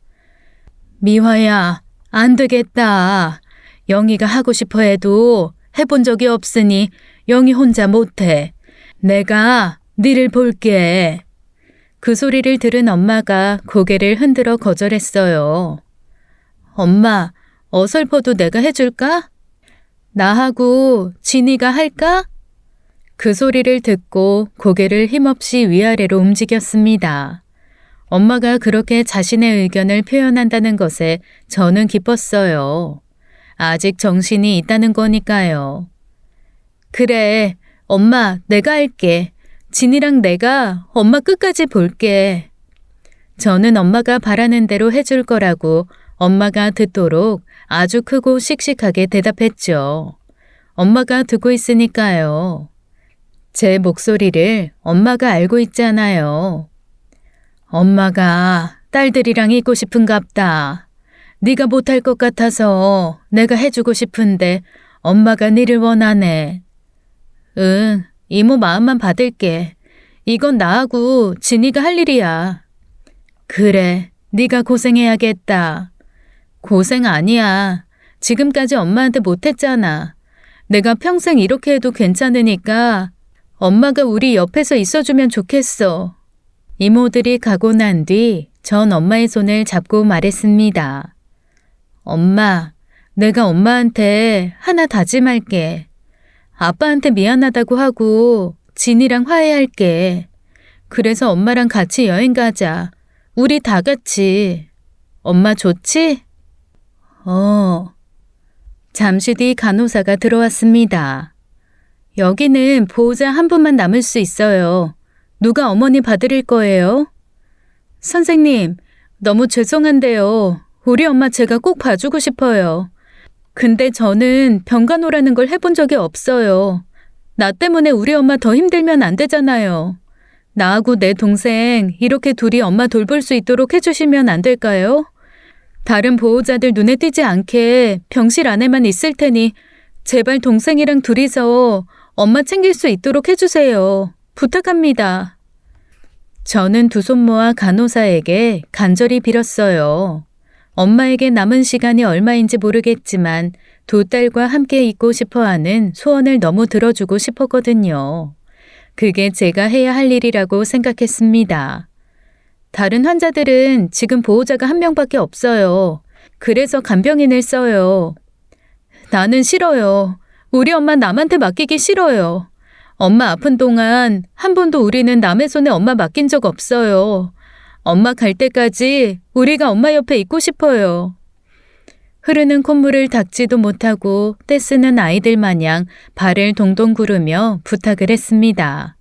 미화야, 안 되겠다. 영희가 하고 싶어 해도 해본 적이 없으니 영희 혼자 못해. 내가 니를 볼게. 그 소리를 들은 엄마가 고개를 흔들어 거절했어요. 엄마, 어설퍼도 내가 해줄까? 나하고 진이가 할까? 그 소리를 듣고 고개를 힘없이 위아래로 움직였습니다. 엄마가 그렇게 자신의 의견을 표현한다는 것에 저는 기뻤어요. 아직 정신이 있다는 거니까요. 그래, 엄마, 내가 할게. 진이랑 내가 엄마 끝까지 볼게. 저는 엄마가 바라는 대로 해줄 거라고 엄마가 듣도록 아주 크고 씩씩하게 대답했죠. 엄마가 듣고 있으니까요. 제 목소리를 엄마가 알고 있잖아요. 엄마가 딸들이랑 있고 싶은갑다. 네가 못할 것 같아서 내가 해주고 싶은데 엄마가 니를 원하네. 응, 이모 마음만 받을게. 이건 나하고 진이가 할 일이야. 그래, 네가 고생해야겠다. 고생 아니야. 지금까지 엄마한테 못했잖아. 내가 평생 이렇게 해도 괜찮으니까 엄마가 우리 옆에서 있어주면 좋겠어. 이모들이 가고 난 뒤 전 엄마의 손을 잡고 말했습니다. 엄마, 내가 엄마한테 하나 다짐할게. 아빠한테 미안하다고 하고 진이랑 화해할게. 그래서 엄마랑 같이 여행 가자. 우리 다 같이. 엄마 좋지? 잠시 뒤 간호사가 들어왔습니다. 여기는 보호자 한 분만 남을 수 있어요. 누가 어머니 봐드릴 거예요? 선생님, 너무 죄송한데요. 우리 엄마 제가 꼭 봐주고 싶어요. 근데 저는 병간호라는 걸 해본 적이 없어요. 나 때문에 우리 엄마 더 힘들면 안 되잖아요. 나하고 내 동생 이렇게 둘이 엄마 돌볼 수 있도록 해주시면 안 될까요? 다른 보호자들 눈에 띄지 않게 병실 안에만 있을 테니 제발 동생이랑 둘이서 엄마 챙길 수 있도록 해주세요. 부탁합니다. 저는 두 손 모아 간호사에게 간절히 빌었어요. 엄마에게 남은 시간이 얼마인지 모르겠지만 두 딸과 함께 있고 싶어하는 소원을 너무 들어주고 싶었거든요. 그게 제가 해야 할 일이라고 생각했습니다. 다른 환자들은 지금 보호자가 한 명밖에 없어요. 그래서 간병인을 써요. 나는 싫어요. 우리 엄마 남한테 맡기기 싫어요. 엄마 아픈 동안 한 번도 우리는 남의 손에 엄마 맡긴 적 없어요. 엄마 갈 때까지 우리가 엄마 옆에 있고 싶어요. 흐르는 콧물을 닦지도 못하고 떼쓰는 아이들 마냥 발을 동동 구르며 부탁을 했습니다.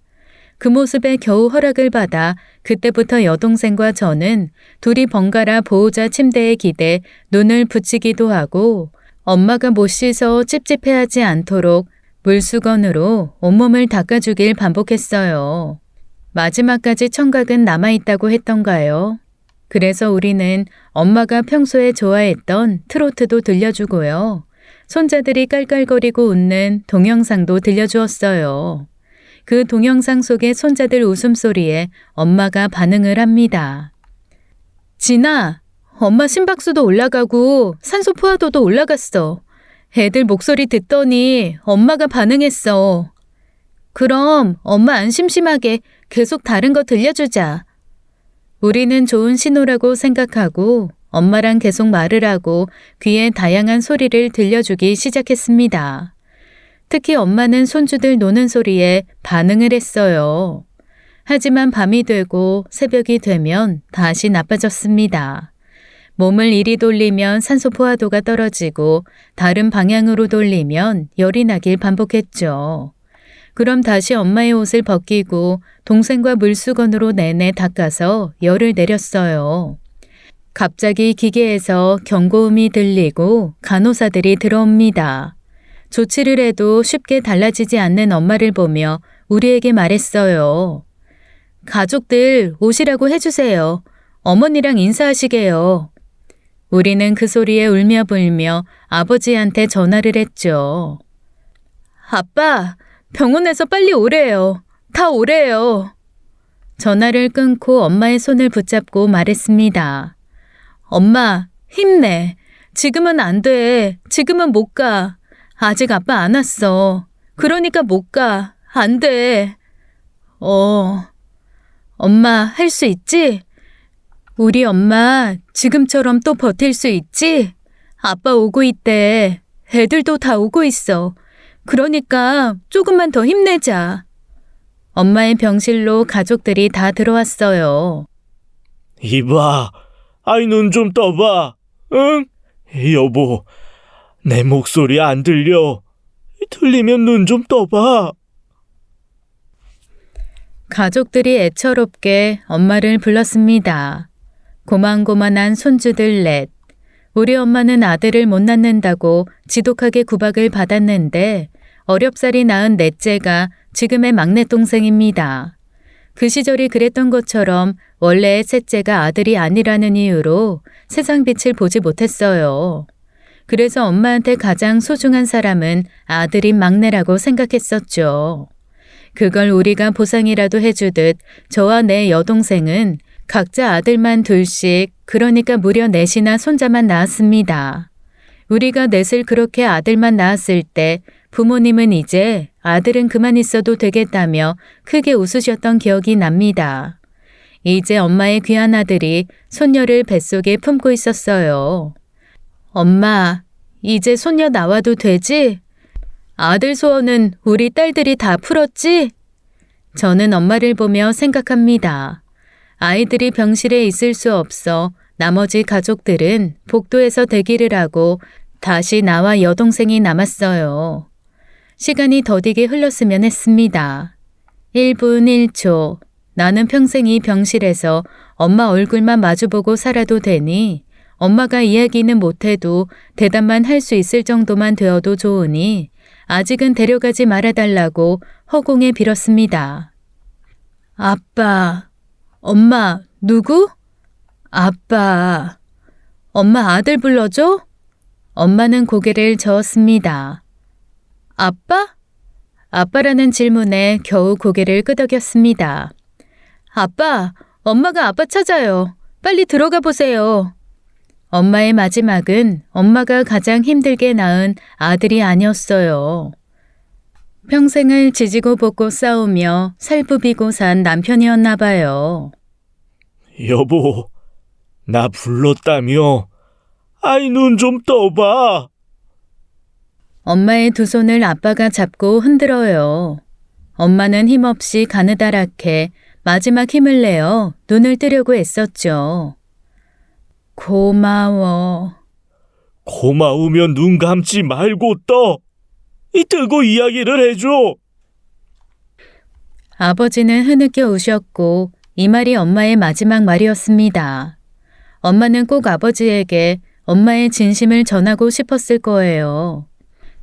그 모습에 겨우 허락을 받아 그때부터 여동생과 저는 둘이 번갈아 보호자 침대에 기대 눈을 붙이기도 하고 엄마가 못 씻어 찝찝해하지 않도록 물수건으로 온몸을 닦아주길 반복했어요. 마지막까지 청각은 남아있다고 했던가요? 그래서 우리는 엄마가 평소에 좋아했던 트로트도 들려주고요. 손자들이 깔깔거리고 웃는 동영상도 들려주었어요. 그 동영상 속의 손자들 웃음소리에 엄마가 반응을 합니다. 진아, 엄마 심박수도 올라가고 산소 포화도도 올라갔어. 애들 목소리 듣더니 엄마가 반응했어. 그럼 엄마 안 심심하게 계속 다른 거 들려주자. 우리는 좋은 신호라고 생각하고 엄마랑 계속 말을 하고 귀에 다양한 소리를 들려주기 시작했습니다. 특히 엄마는 손주들 노는 소리에 반응을 했어요. 하지만 밤이 되고 새벽이 되면 다시 나빠졌습니다. 몸을 이리 돌리면 산소 포화도가 떨어지고 다른 방향으로 돌리면 열이 나길 반복했죠. 그럼 다시 엄마의 옷을 벗기고 동생과 물수건으로 내내 닦아서 열을 내렸어요. 갑자기 기계에서 경고음이 들리고 간호사들이 들어옵니다. 조치를 해도 쉽게 달라지지 않는 엄마를 보며 우리에게 말했어요. 가족들 오시라고 해주세요. 어머니랑 인사하시게요. 우리는 그 소리에 울며 불며 아버지한테 전화를 했죠. 아빠, 병원에서 빨리 오래요. 다 오래요. 전화를 끊고 엄마의 손을 붙잡고 말했습니다. 엄마, 힘내. 지금은 안 돼. 지금은 못 가. 아직 아빠 안 왔어. 그러니까 못 가. 안 돼. 엄마, 할 수 있지? 우리 엄마 지금처럼 또 버틸 수 있지? 아빠 오고 있대. 애들도 다 오고 있어. 그러니까 조금만 더 힘내자. 엄마의 병실로 가족들이 다 들어왔어요. 이봐, 아이 눈 좀 떠봐. 응? 여보, 내 목소리 안 들려. 들리면 눈 좀 떠봐. 가족들이 애처롭게 엄마를 불렀습니다. 고만고만한 손주들 넷. 우리 엄마는 아들을 못 낳는다고 지독하게 구박을 받았는데 어렵사리 낳은 넷째가 지금의 막내 동생입니다. 그 시절이 그랬던 것처럼 원래 셋째가 아들이 아니라는 이유로 세상 빛을 보지 못했어요. 그래서 엄마한테 가장 소중한 사람은 아들인 막내라고 생각했었죠. 그걸 우리가 보상이라도 해주듯 저와 내 여동생은 각자 아들만 둘씩, 그러니까 무려 넷이나 손자만 낳았습니다. 우리가 넷을 그렇게 아들만 낳았을 때 부모님은 이제 아들은 그만 있어도 되겠다며 크게 웃으셨던 기억이 납니다. 이제 엄마의 귀한 아들이 손녀를 뱃속에 품고 있었어요. 엄마, 이제 손녀 나와도 되지? 아들 소원은 우리 딸들이 다 풀었지? 저는 엄마를 보며 생각합니다. 아이들이 병실에 있을 수 없어 나머지 가족들은 복도에서 대기를 하고 다시 나와 여동생이 남았어요. 시간이 더디게 흘렀으면 했습니다. 1분 1초. 나는 평생 이 병실에서 엄마 얼굴만 마주보고 살아도 되니 엄마가 이야기는 못해도 대답만 할 수 있을 정도만 되어도 좋으니 아직은 데려가지 말아달라고 허공에 빌었습니다. 아빠, 엄마, 누구? 아빠, 엄마 아들 불러줘? 엄마는 고개를 저었습니다. 아빠? 아빠라는 질문에 겨우 고개를 끄덕였습니다. 아빠, 엄마가 아빠 찾아요. 빨리 들어가 보세요. 엄마의 마지막은 엄마가 가장 힘들게 낳은 아들이 아니었어요. 평생을 지지고 볶고 싸우며 살부비고 산 남편이었나 봐요. 여보, 나 불렀다며? 아이, 눈 좀 떠봐. 엄마의 두 손을 아빠가 잡고 흔들어요. 엄마는 힘없이 가느다랗게 마지막 힘을 내어 눈을 뜨려고 애썼죠. 고마워. 고마우면 눈 감지 말고 떠. 뜨고 이야기를 해줘. 아버지는 흐느껴 우셨고 이 말이 엄마의 마지막 말이었습니다. 엄마는 꼭 아버지에게 엄마의 진심을 전하고 싶었을 거예요.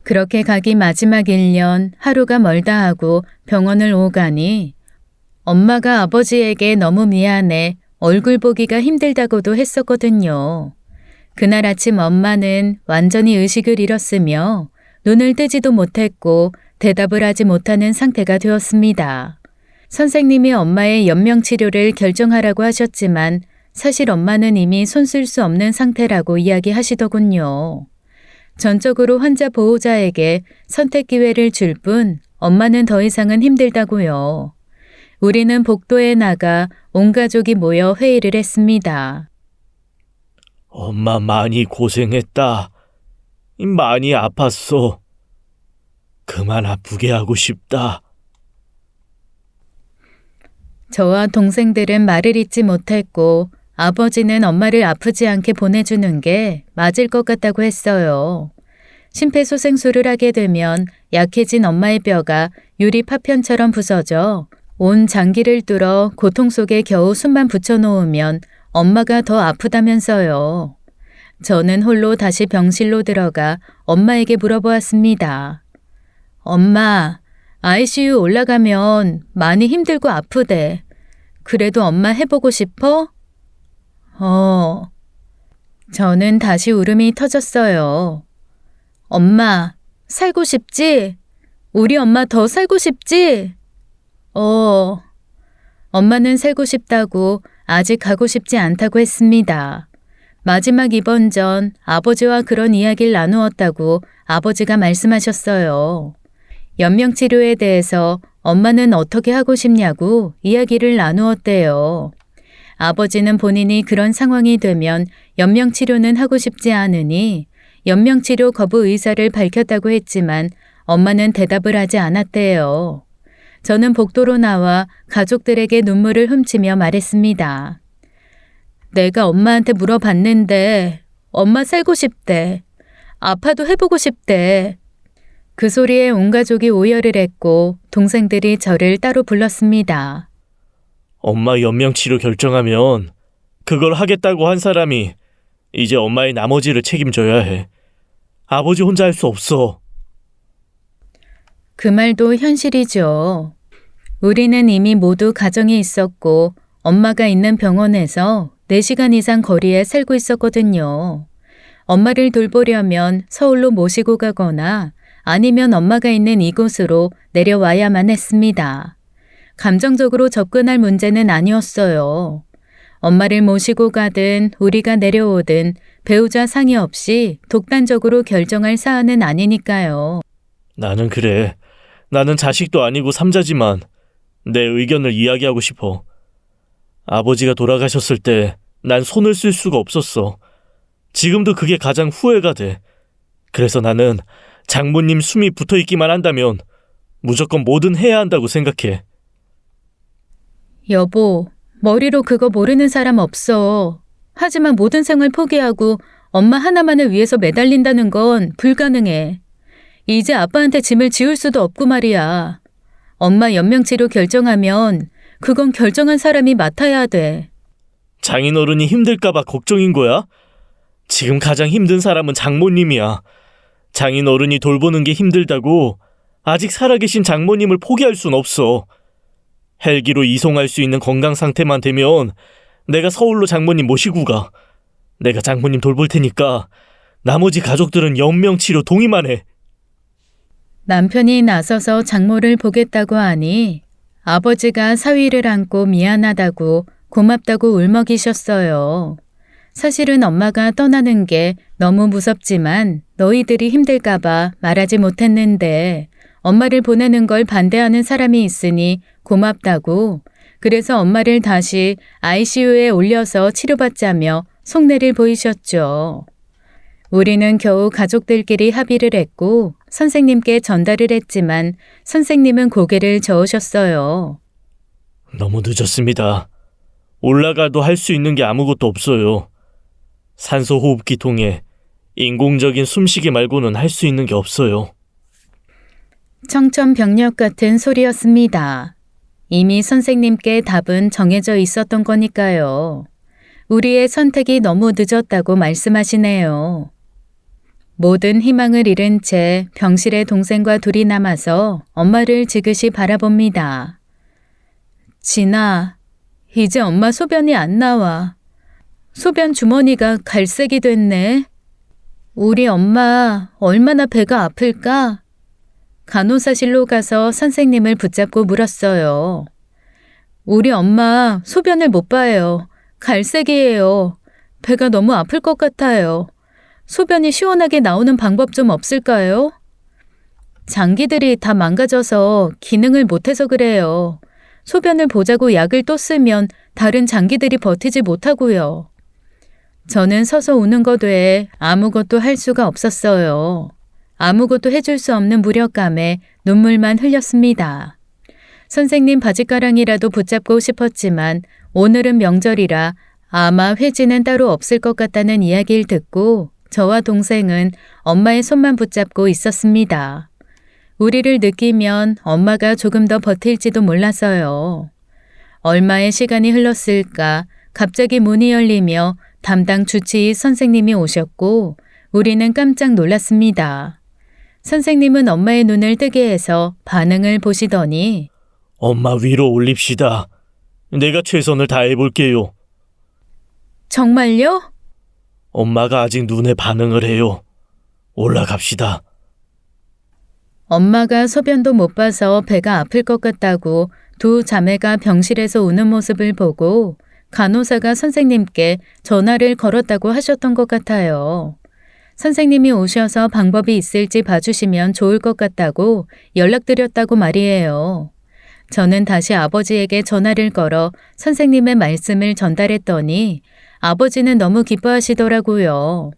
그렇게 가기 마지막 1년 하루가 멀다 하고 병원을 오가니 엄마가 아버지에게 너무 미안해 얼굴 보기가 힘들다고도 했었거든요. 그날 아침 엄마는 완전히 의식을 잃었으며 눈을 뜨지도 못했고 대답을 하지 못하는 상태가 되었습니다. 선생님이 엄마의 연명치료를 결정하라고 하셨지만 사실 엄마는 이미 손쓸 수 없는 상태라고 이야기하시더군요. 전적으로 환자 보호자에게 선택 기회를 줄 뿐 엄마는 더 이상은 힘들다고요. 우리는 복도에 나가 온 가족이 모여 회의를 했습니다. 엄마 많이 고생했다. 많이 아팠어. 그만 아프게 하고 싶다. 저와 동생들은 말을 잇지 못했고 아버지는 엄마를 아프지 않게 보내주는 게 맞을 것 같다고 했어요. 심폐소생술을 하게 되면 약해진 엄마의 뼈가 유리 파편처럼 부서져 온 장기를 뚫어 고통 속에 겨우 숨만 붙여놓으면 엄마가 더 아프다면서요. 저는 홀로 다시 병실로 들어가 엄마에게 물어보았습니다. 엄마, ICU 올라가면 많이 힘들고 아프대. 그래도 엄마 해보고 싶어? 저는 다시 울음이 터졌어요. 엄마, 살고 싶지? 우리 엄마 더 살고 싶지? 엄마는 살고 싶다고 아직 가고 싶지 않다고 했습니다. 마지막 입원 전 아버지와 그런 이야기를 나누었다고 아버지가 말씀하셨어요. 연명치료에 대해서 엄마는 어떻게 하고 싶냐고 이야기를 나누었대요. 아버지는 본인이 그런 상황이 되면 연명치료는 하고 싶지 않으니 연명치료 거부 의사를 밝혔다고 했지만 엄마는 대답을 하지 않았대요. 저는 복도로 나와 가족들에게 눈물을 훔치며 말했습니다. 내가 엄마한테 물어봤는데 엄마 살고 싶대. 아파도 해보고 싶대. 그 소리에 온 가족이 오열을 했고 동생들이 저를 따로 불렀습니다. 엄마 연명치료 결정하면 그걸 하겠다고 한 사람이 이제 엄마의 나머지를 책임져야 해. 아버지 혼자 할 수 없어. 그 말도 현실이죠. 우리는 이미 모두 가정이 있었고 엄마가 있는 병원에서 4시간 이상 거리에 살고 있었거든요. 엄마를 돌보려면 서울로 모시고 가거나 아니면 엄마가 있는 이곳으로 내려와야만 했습니다. 감정적으로 접근할 문제는 아니었어요. 엄마를 모시고 가든 우리가 내려오든 배우자 상의 없이 독단적으로 결정할 사안은 아니니까요. 나는 그래. 나는 자식도 아니고 삼자지만 내 의견을 이야기하고 싶어. 아버지가 돌아가셨을 때 난 손을 쓸 수가 없었어. 지금도 그게 가장 후회가 돼. 그래서 나는 장모님 숨이 붙어있기만 한다면 무조건 뭐든 해야 한다고 생각해. 여보, 머리로 그거 모르는 사람 없어. 하지만 모든 생활 포기하고 엄마 하나만을 위해서 매달린다는 건 불가능해. 이제 아빠한테 짐을 지울 수도 없고 말이야. 엄마 연명치료 결정하면 그건 결정한 사람이 맡아야 돼. 장인어른이 힘들까봐 걱정인 거야? 지금 가장 힘든 사람은 장모님이야. 장인어른이 돌보는 게 힘들다고 아직 살아계신 장모님을 포기할 순 없어. 헬기로 이송할 수 있는 건강 상태만 되면 내가 서울로 장모님 모시고 가. 내가 장모님 돌볼 테니까 나머지 가족들은 연명치료 동의만 해. 남편이 나서서 장모를 보겠다고 하니 아버지가 사위를 안고 미안하다고 고맙다고 울먹이셨어요. 사실은 엄마가 떠나는 게 너무 무섭지만 너희들이 힘들까봐 말하지 못했는데 엄마를 보내는 걸 반대하는 사람이 있으니 고맙다고, 그래서 엄마를 다시 ICU에 올려서 치료받자며 속내를 보이셨죠. 우리는 겨우 가족들끼리 합의를 했고 선생님께 전달을 했지만 선생님은 고개를 저으셨어요. 너무 늦었습니다. 올라가도 할 수 있는 게 아무것도 없어요. 산소 호흡기 통해 인공적인 숨쉬기 말고는 할 수 있는 게 없어요. 청천벽력 같은 소리였습니다. 이미 선생님께 답은 정해져 있었던 거니까요. 우리의 선택이 너무 늦었다고 말씀하시네요. 모든 희망을 잃은 채 병실에 동생과 둘이 남아서 엄마를 지그시 바라봅니다. 진아, 이제 엄마 소변이 안 나와. 소변 주머니가 갈색이 됐네. 우리 엄마 얼마나 배가 아플까? 간호사실로 가서 선생님을 붙잡고 물었어요. 우리 엄마 소변을 못 봐요. 갈색이에요. 배가 너무 아플 것 같아요. 소변이 시원하게 나오는 방법 좀 없을까요? 장기들이 다 망가져서 기능을 못해서 그래요. 소변을 보자고 약을 또 쓰면 다른 장기들이 버티지 못하고요. 저는 서서 우는 것 외에 아무것도 할 수가 없었어요. 아무것도 해줄 수 없는 무력감에 눈물만 흘렸습니다. 선생님 바지가랑이라도 붙잡고 싶었지만 오늘은 명절이라 아마 회지는 따로 없을 것 같다는 이야기를 듣고 저와 동생은 엄마의 손만 붙잡고 있었습니다. 우리를 느끼면 엄마가 조금 더 버틸지도 몰라서요. 얼마의 시간이 흘렀을까 갑자기 문이 열리며 담당 주치의 선생님이 오셨고 우리는 깜짝 놀랐습니다. 선생님은 엄마의 눈을 뜨게 해서 반응을 보시더니 엄마 위로 올립시다. 내가 최선을 다해볼게요. 정말요? 엄마가 아직 눈에 반응을 해요. 올라갑시다. 엄마가 소변도 못 봐서 배가 아플 것 같다고 두 자매가 병실에서 우는 모습을 보고 간호사가 선생님께 전화를 걸었다고 하셨던 것 같아요. 선생님이 오셔서 방법이 있을지 봐주시면 좋을 것 같다고 연락드렸다고 말이에요. 저는 다시 아버지에게 전화를 걸어 선생님의 말씀을 전달했더니 아버지는 너무 기뻐하시더라고요.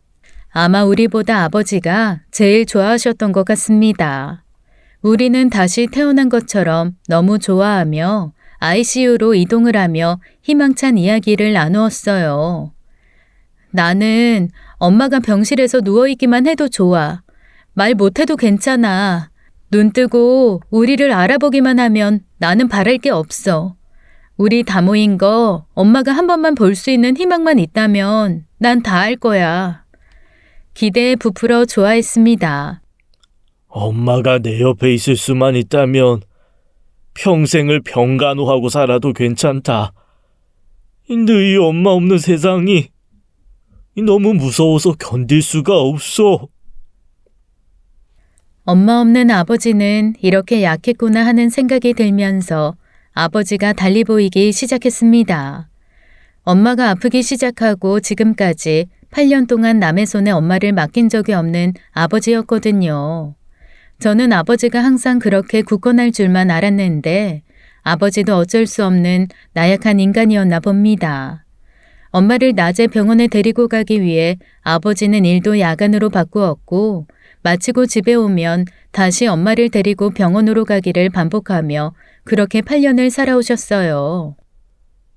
아마 우리보다 아버지가 제일 좋아하셨던 것 같습니다. 우리는 다시 태어난 것처럼 너무 좋아하며 ICU로 이동을 하며 희망찬 이야기를 나누었어요. 나는 엄마가 병실에서 누워있기만 해도 좋아. 말 못해도 괜찮아. 눈 뜨고 우리를 알아보기만 하면 나는 바랄 게 없어. 우리 다 모인 거 엄마가 한 번만 볼 수 있는 희망만 있다면 난 다 할 거야. 기대에 부풀어 좋아했습니다. 엄마가 내 옆에 있을 수만 있다면 평생을 병간호하고 살아도 괜찮다. 너희 엄마 없는 세상이 너무 무서워서 견딜 수가 없어. 엄마 없는 아버지는 이렇게 약했구나 하는 생각이 들면서 아버지가 달리 보이기 시작했습니다. 엄마가 아프기 시작하고 지금까지 8년 동안 남의 손에 엄마를 맡긴 적이 없는 아버지였거든요. 저는 아버지가 항상 그렇게 굳건할 줄만 알았는데 아버지도 어쩔 수 없는 나약한 인간이었나 봅니다. 엄마를 낮에 병원에 데리고 가기 위해 아버지는 일도 야간으로 바꾸었고 마치고 집에 오면 다시 엄마를 데리고 병원으로 가기를 반복하며 그렇게 8년을 살아오셨어요.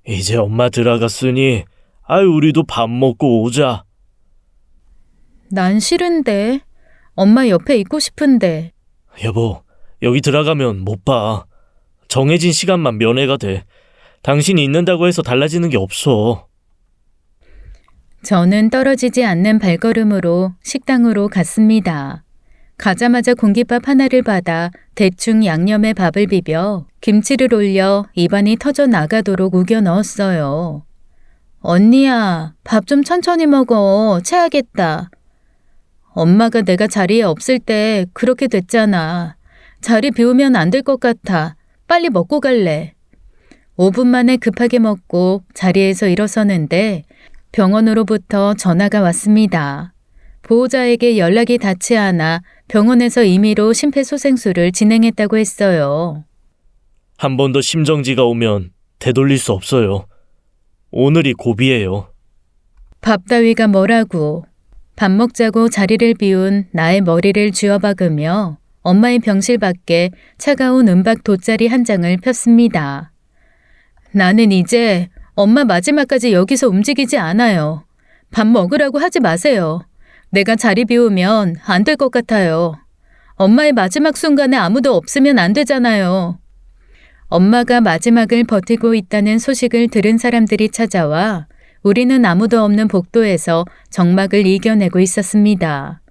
이제 엄마 들어갔으니 우리도 밥 먹고 오자. 난 싫은데. 엄마 옆에 있고 싶은데. 여보, 여기 들어가면 못 봐. 정해진 시간만 면회가 돼. 당신이 있는다고 해서 달라지는 게 없어. 저는 떨어지지 않는 발걸음으로 식당으로 갔습니다. 가자마자 공깃밥 하나를 받아 대충 양념에 밥을 비벼 김치를 올려 입안이 터져 나가도록 우겨 넣었어요. 언니야, 밥 좀 천천히 먹어. 체하겠다. 엄마가 내가 자리에 없을 때 그렇게 됐잖아. 자리 비우면 안 될 것 같아. 빨리 먹고 갈래. 5분 만에 급하게 먹고 자리에서 일어서는데 병원으로부터 전화가 왔습니다. 보호자에게 연락이 닿지 않아 병원에서 임의로 심폐소생술을 진행했다고 했어요. 한 번 더 심정지가 오면 되돌릴 수 없어요. 오늘이 고비예요. 밥 따위가 뭐라고. 밥 먹자고 자리를 비운 나의 머리를 쥐어박으며 엄마의 병실 밖에 차가운 은박 돗자리 한 장을 폈습니다. 나는 이제 엄마 마지막까지 여기서 움직이지 않아요. 밥 먹으라고 하지 마세요. 내가 자리 비우면 안 될 것 같아요. 엄마의 마지막 순간에 아무도 없으면 안 되잖아요. 엄마가 마지막을 버티고 있다는 소식을 들은 사람들이 찾아와 우리는 아무도 없는 복도에서 정막을 이겨내고 있었습니다.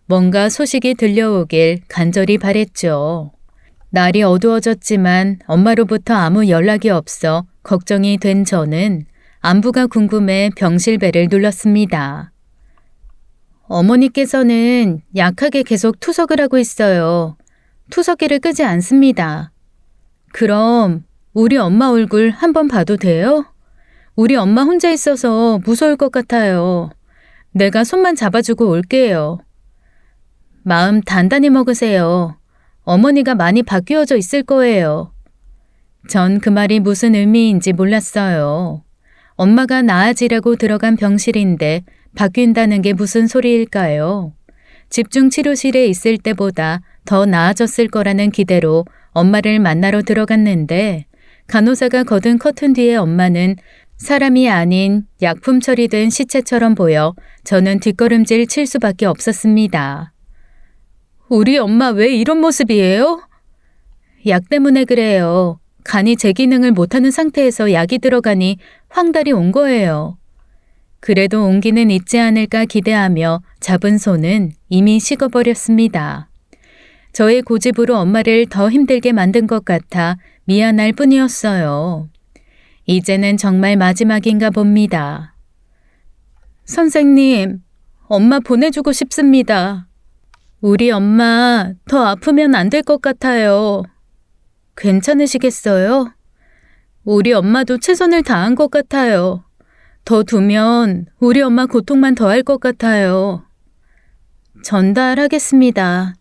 뭔가 소식이 들려오길 간절히 바랬죠. 날이 어두워졌지만 엄마로부터 아무 연락이 없어 걱정이 된 저는 안부가 궁금해 병실벨을 눌렀습니다. 어머니께서는 약하게 계속 투석을 하고 있어요. 투석기를 끄지 않습니다. 그럼 우리 엄마 얼굴 한번 봐도 돼요? 우리 엄마 혼자 있어서 무서울 것 같아요. 내가 손만 잡아주고 올게요. 마음 단단히 먹으세요. 어머니가 많이 바뀌어져 있을 거예요. 전 그 말이 무슨 의미인지 몰랐어요. 엄마가 나아지라고 들어간 병실인데 바뀐다는 게 무슨 소리일까요? 집중치료실에 있을 때보다 더 나아졌을 거라는 기대로 엄마를 만나러 들어갔는데 간호사가 걷은 커튼 뒤에 엄마는 사람이 아닌 약품 처리된 시체처럼 보여 저는 뒷걸음질 칠 수밖에 없었습니다. 우리 엄마 왜 이런 모습이에요? 약 때문에 그래요. 간이 제 기능을 못하는 상태에서 약이 들어가니 황달이 온 거예요. 그래도 온기는 있지 않을까 기대하며 잡은 손은 이미 식어버렸습니다. 저의 고집으로 엄마를 더 힘들게 만든 것 같아 미안할 뿐이었어요. 이제는 정말 마지막인가 봅니다. 선생님, 엄마 보내주고 싶습니다. 우리 엄마 더 아프면 안 될 것 같아요. 괜찮으시겠어요? 우리 엄마도 최선을 다한 것 같아요. 더 두면 우리 엄마 고통만 더할 것 같아요. 전달하겠습니다.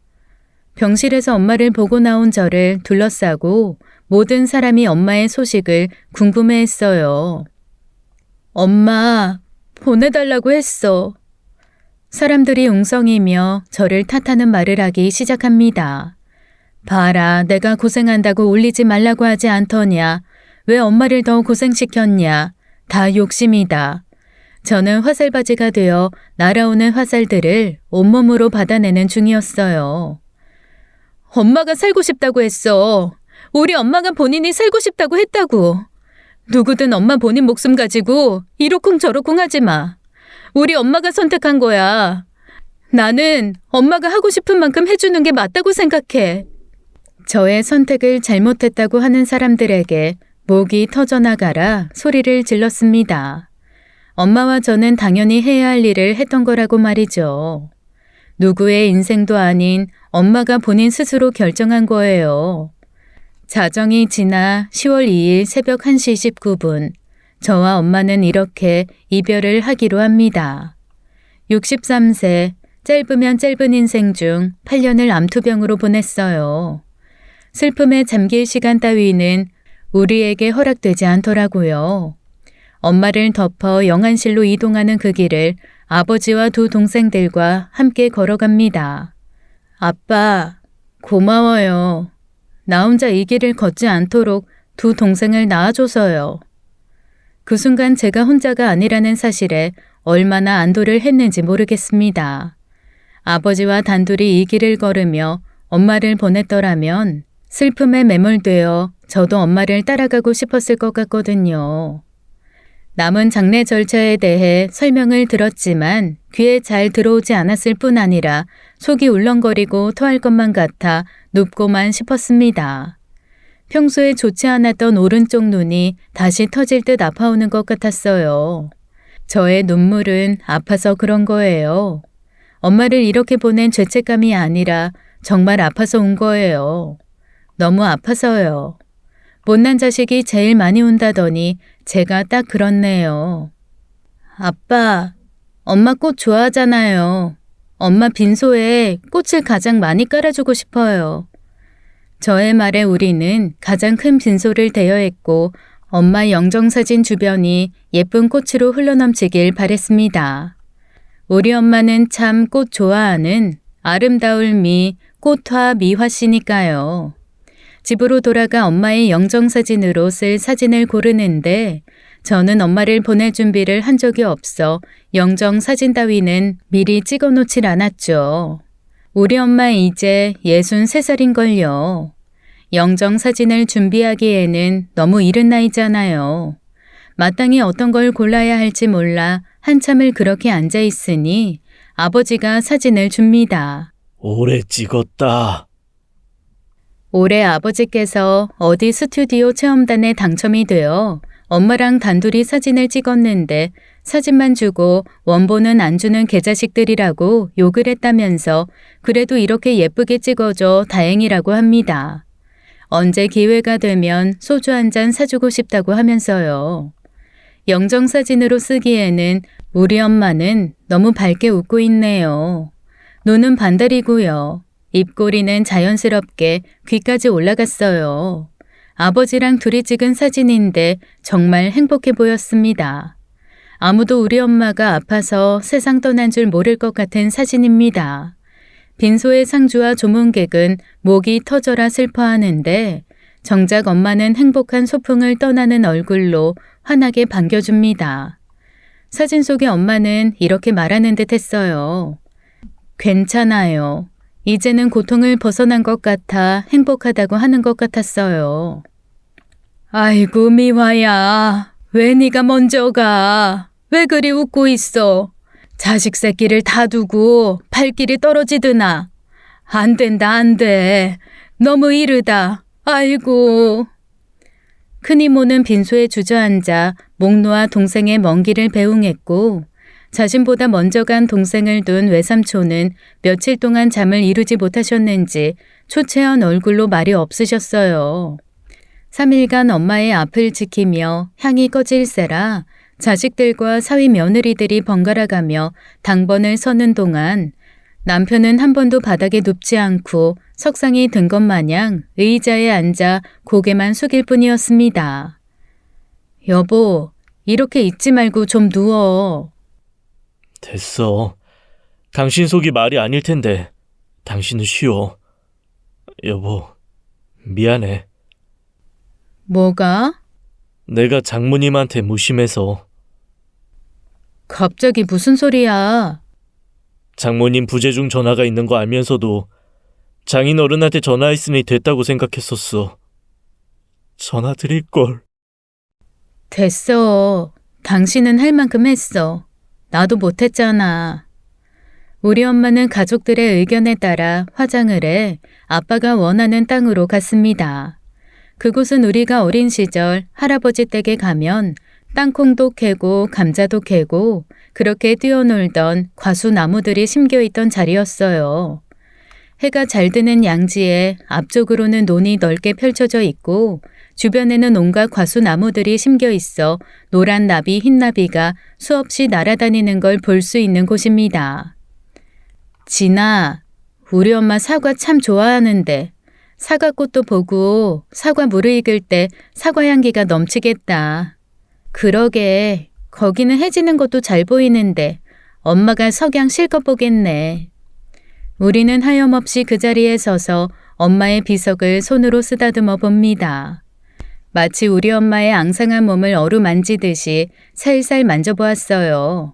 병실에서 엄마를 보고 나온 저를 둘러싸고 모든 사람이 엄마의 소식을 궁금해했어요. 엄마, 보내달라고 했어. 사람들이 웅성이며 저를 탓하는 말을 하기 시작합니다. 봐라, 내가 고생한다고 울리지 말라고 하지 않더냐. 왜 엄마를 더 고생시켰냐. 다 욕심이다. 저는 화살바지가 되어 날아오는 화살들을 온몸으로 받아내는 중이었어요. 엄마가 살고 싶다고 했어. 우리 엄마가 본인이 살고 싶다고 했다고. 누구든 엄마 본인 목숨 가지고 이러쿵저러쿵 하지 마. 우리 엄마가 선택한 거야. 나는 엄마가 하고 싶은 만큼 해주는 게 맞다고 생각해. 저의 선택을 잘못했다고 하는 사람들에게 목이 터져나가라 소리를 질렀습니다. 엄마와 저는 당연히 해야 할 일을 했던 거라고 말이죠. 누구의 인생도 아닌 엄마가 본인 스스로 결정한 거예요. 자정이 지나 10월 2일 새벽 1시 29분, 저와 엄마는 이렇게 이별을 하기로 합니다. 63세, 짧으면 짧은 인생 중 8년을 암투병으로 보냈어요. 슬픔에 잠길 시간 따위는 우리에게 허락되지 않더라고요. 엄마를 덮어 영안실로 이동하는 그 길을 아버지와 두 동생들과 함께 걸어갑니다. 아빠, 고마워요. 나 혼자 이 길을 걷지 않도록 두 동생을 낳아줘서요. 그 순간 제가 혼자가 아니라는 사실에 얼마나 안도를 했는지 모르겠습니다. 아버지와 단둘이 이 길을 걸으며 엄마를 보냈더라면 슬픔에 매몰되어 저도 엄마를 따라가고 싶었을 것 같거든요. 남은 장례 절차에 대해 설명을 들었지만 귀에 잘 들어오지 않았을 뿐 아니라 속이 울렁거리고 토할 것만 같아 눕고만 싶었습니다. 평소에 좋지 않았던 오른쪽 눈이 다시 터질 듯 아파오는 것 같았어요. 저의 눈물은 아파서 그런 거예요. 엄마를 이렇게 보낸 죄책감이 아니라 정말 아파서 온 거예요. 너무 아파서요. 못난 자식이 제일 많이 운다더니 제가 딱 그렇네요. 아빠, 엄마 꽃 좋아하잖아요. 엄마 빈소에 꽃을 가장 많이 깔아주고 싶어요. 저의 말에 우리는 가장 큰 빈소를 대여했고 엄마 영정사진 주변이 예쁜 꽃으로 흘러넘치길 바랬습니다. 우리 엄마는 참 꽃 좋아하는 아름다울 미 꽃화 미화씨니까요. 집으로 돌아가 엄마의 영정사진으로 쓸 사진을 고르는데 저는 엄마를 보낼 준비를 한 적이 없어 영정사진 따위는 미리 찍어놓질 않았죠. 우리 엄마 이제 63살인걸요. 영정사진을 준비하기에는 너무 이른 나이잖아요. 마땅히 어떤 걸 골라야 할지 몰라 한참을 그렇게 앉아 있으니 아버지가 사진을 줍니다. 오래 찍었다. 올해 아버지께서 어디 스튜디오 체험단에 당첨이 되어 엄마랑 단둘이 사진을 찍었는데 사진만 주고 원본은 안 주는 개자식들이라고 욕을 했다면서 그래도 이렇게 예쁘게 찍어줘 다행이라고 합니다. 언제 기회가 되면 소주 한 잔 사주고 싶다고 하면서요. 영정사진으로 쓰기에는 우리 엄마는 너무 밝게 웃고 있네요. 눈은 반달이고요. 입꼬리는 자연스럽게 귀까지 올라갔어요. 아버지랑 둘이 찍은 사진인데 정말 행복해 보였습니다. 아무도 우리 엄마가 아파서 세상 떠난 줄 모를 것 같은 사진입니다. 빈소의 상주와 조문객은 목이 터져라 슬퍼하는데 정작 엄마는 행복한 소풍을 떠나는 얼굴로 환하게 반겨줍니다. 사진 속의 엄마는 이렇게 말하는 듯 했어요. 괜찮아요. 이제는 고통을 벗어난 것 같아 행복하다고 하는 것 같았어요. 아이고 미화야, 왜 네가 먼저 가? 왜 그리 웃고 있어? 자식 새끼를 다 두고 발길이 떨어지드나? 안 된다 안 돼. 너무 이르다. 아이고. 큰 이모는 빈소에 주저앉아 목 놓아 동생의 먼 길을 배웅했고 자신보다 먼저 간 동생을 둔 외삼촌은 며칠 동안 잠을 이루지 못하셨는지 초췌한 얼굴로 말이 없으셨어요. 3일간 엄마의 앞을 지키며 향이 꺼질세라 자식들과 사위 며느리들이 번갈아가며 당번을 서는 동안 남편은 한 번도 바닥에 눕지 않고 석상이 든 것 마냥 의자에 앉아 고개만 숙일 뿐이었습니다. 여보, 이렇게 있지 말고 좀 누워. 됐어. 당신 속이 말이 아닐 텐데 당신은 쉬어. 여보, 미안해. 뭐가? 내가 장모님한테 무심해서. 갑자기 무슨 소리야? 장모님 부재중 전화가 있는 거 알면서도 장인 어른한테 전화했으니 됐다고 생각했었어. 전화 드릴 걸. 됐어. 당신은 할 만큼 했어. 나도 못했잖아. 우리 엄마는 가족들의 의견에 따라 화장을 해 아빠가 원하는 땅으로 갔습니다. 그곳은 우리가 어린 시절 할아버지 댁에 가면 땅콩도 캐고 감자도 캐고 그렇게 뛰어놀던 과수나무들이 심겨있던 자리였어요. 해가 잘 드는 양지에 앞쪽으로는 논이 넓게 펼쳐져 있고 주변에는 온갖 과수나무들이 심겨 있어 노란 나비, 흰 나비가 수없이 날아다니는 걸 볼 수 있는 곳입니다. 진아, 우리 엄마 사과 참 좋아하는데 사과꽃도 보고 사과 물을 익을 때 사과 향기가 넘치겠다. 그러게, 거기는 해지는 것도 잘 보이는데 엄마가 석양 실컷 보겠네. 우리는 하염없이 그 자리에 서서 엄마의 비석을 손으로 쓰다듬어 봅니다. 마치 우리 엄마의 앙상한 몸을 어루만지듯이 살살 만져보았어요.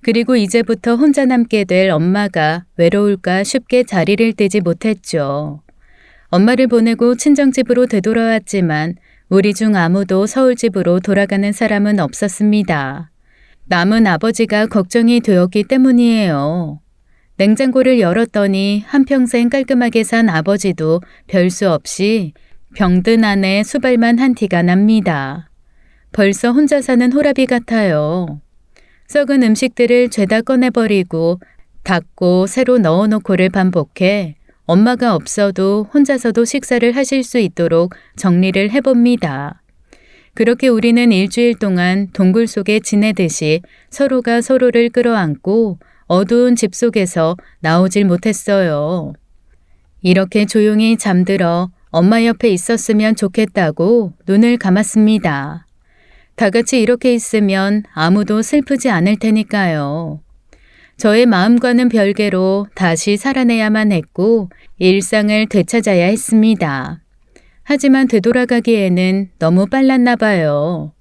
그리고 이제부터 혼자 남게 될 엄마가 외로울까 쉽게 자리를 뜨지 못했죠. 엄마를 보내고 친정집으로 되돌아왔지만 우리 중 아무도 서울 집으로 돌아가는 사람은 없었습니다. 남은 아버지가 걱정이 되었기 때문이에요. 냉장고를 열었더니 한평생 깔끔하게 산 아버지도 별수 없이 병든 안에 수발만 한 티가 납니다. 벌써 혼자 사는 호랍이 같아요. 썩은 음식들을 죄다 꺼내버리고 닦고 새로 넣어놓고를 반복해 엄마가 없어도 혼자서도 식사를 하실 수 있도록 정리를 해봅니다. 그렇게 우리는 일주일 동안 동굴 속에 지내듯이 서로가 서로를 끌어안고 어두운 집 속에서 나오질 못했어요. 이렇게 조용히 잠들어 엄마 옆에 있었으면 좋겠다고 눈을 감았습니다. 다 같이 이렇게 있으면 아무도 슬프지 않을 테니까요. 저의 마음과는 별개로 다시 살아내야만 했고 일상을 되찾아야 했습니다. 하지만 되돌아가기에는 너무 빨랐나 봐요.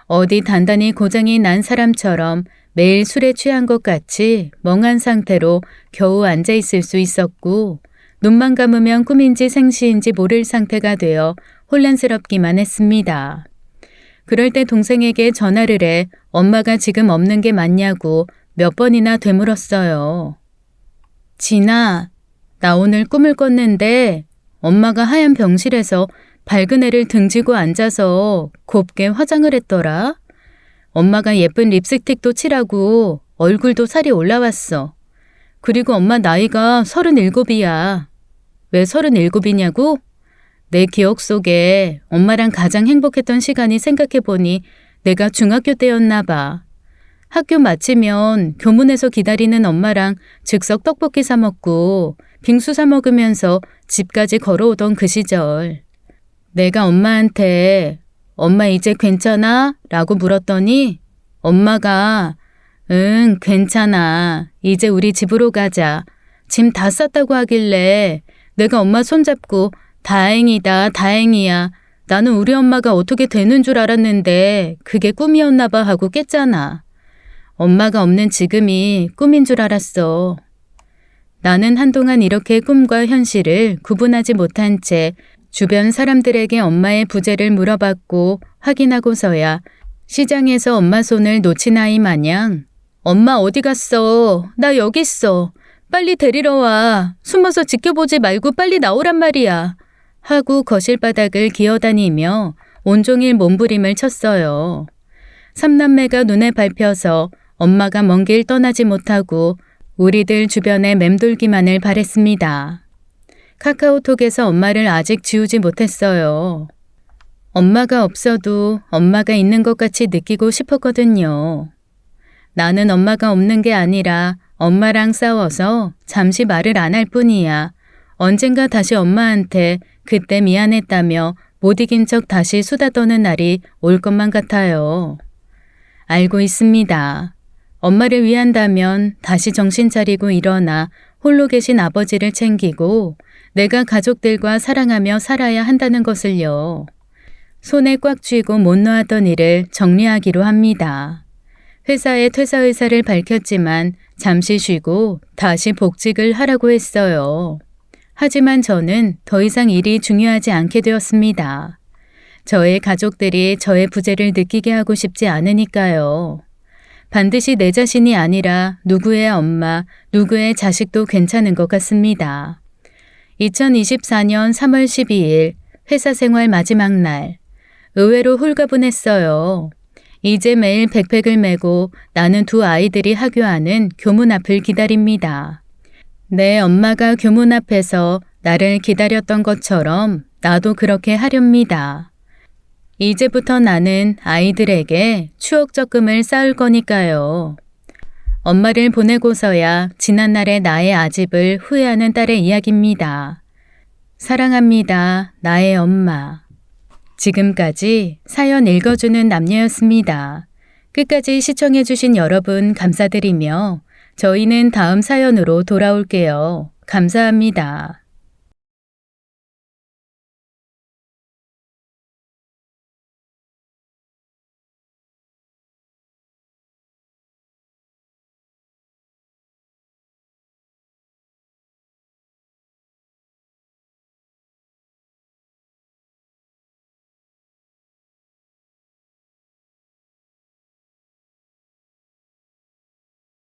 어디 단단히 고장이 난 사람처럼 매일 술에 취한 것 같이 멍한 상태로 겨우 앉아 있을 수 있었고 눈만 감으면 꿈인지 생시인지 모를 상태가 되어 혼란스럽기만 했습니다. 그럴 때 동생에게 전화를 해 엄마가 지금 없는 게 맞냐고 몇 번이나 되물었어요. 진아, 나 오늘 꿈을 꿨는데 엄마가 하얀 병실에서 밝은 애를 등지고 앉아서 곱게 화장을 했더라. 엄마가 예쁜 립스틱도 칠하고 얼굴도 살이 올라왔어. 그리고 엄마 나이가 37이야. 왜 37이냐고? 내 기억 속에 엄마랑 가장 행복했던 시간이 생각해보니 내가 중학교 때였나 봐. 학교 마치면 교문에서 기다리는 엄마랑 즉석 떡볶이 사 먹고 빙수 사 먹으면서 집까지 걸어오던 그 시절. 내가 엄마한테 엄마 이제 괜찮아? 라고 물었더니 엄마가 응, 괜찮아. 이제 우리 집으로 가자. 짐 다 쌌다고 하길래 내가 엄마 손잡고 다행이다, 다행이야. 나는 우리 엄마가 어떻게 되는 줄 알았는데 그게 꿈이었나 봐 하고 깼잖아. 엄마가 없는 지금이 꿈인 줄 알았어. 나는 한동안 이렇게 꿈과 현실을 구분하지 못한 채 주변 사람들에게 엄마의 부재를 물어봤고 확인하고서야 시장에서 엄마 손을 놓친 아이 마냥 엄마 어디 갔어? 나 여기 있어. 빨리 데리러 와. 숨어서 지켜보지 말고 빨리 나오란 말이야. 하고 거실 바닥을 기어다니며 온종일 몸부림을 쳤어요. 삼남매가 눈에 밟혀서 엄마가 먼 길 떠나지 못하고 우리들 주변에 맴돌기만을 바랬습니다. 카카오톡에서 엄마를 아직 지우지 못했어요. 엄마가 없어도 엄마가 있는 것 같이 느끼고 싶었거든요. 나는 엄마가 없는 게 아니라 엄마랑 싸워서 잠시 말을 안 할 뿐이야. 언젠가 다시 엄마한테 그때 미안했다며 못 이긴 척 다시 수다 떠는 날이 올 것만 같아요. 알고 있습니다. 엄마를 위한다면 다시 정신 차리고 일어나 홀로 계신 아버지를 챙기고 내가 가족들과 사랑하며 살아야 한다는 것을요. 손에 꽉 쥐고 못 놓았던 일을 정리하기로 합니다. 회사의 퇴사 의사를 밝혔지만 잠시 쉬고 다시 복직을 하라고 했어요. 하지만 저는 더 이상 일이 중요하지 않게 되었습니다. 저의 가족들이 저의 부재를 느끼게 하고 싶지 않으니까요. 반드시 내 자신이 아니라 누구의 엄마, 누구의 자식도 괜찮은 것 같습니다. 2024년 3월 12일 회사 생활 마지막 날. 의외로 홀가분했어요. 이제 매일 백팩을 메고 나는 두 아이들이 하교하는 교문 앞을 기다립니다. 내 엄마가 교문 앞에서 나를 기다렸던 것처럼 나도 그렇게 하렵니다. 이제부터 나는 아이들에게 추억 적금을 쌓을 거니까요. 엄마를 보내고서야 지난날의 나의 아집을 후회하는 딸의 이야기입니다. 사랑합니다. 나의 엄마. 지금까지 사연 읽어주는 남녀였습니다. 끝까지 시청해주신 여러분 감사드리며 저희는 다음 사연으로 돌아올게요. 감사합니다.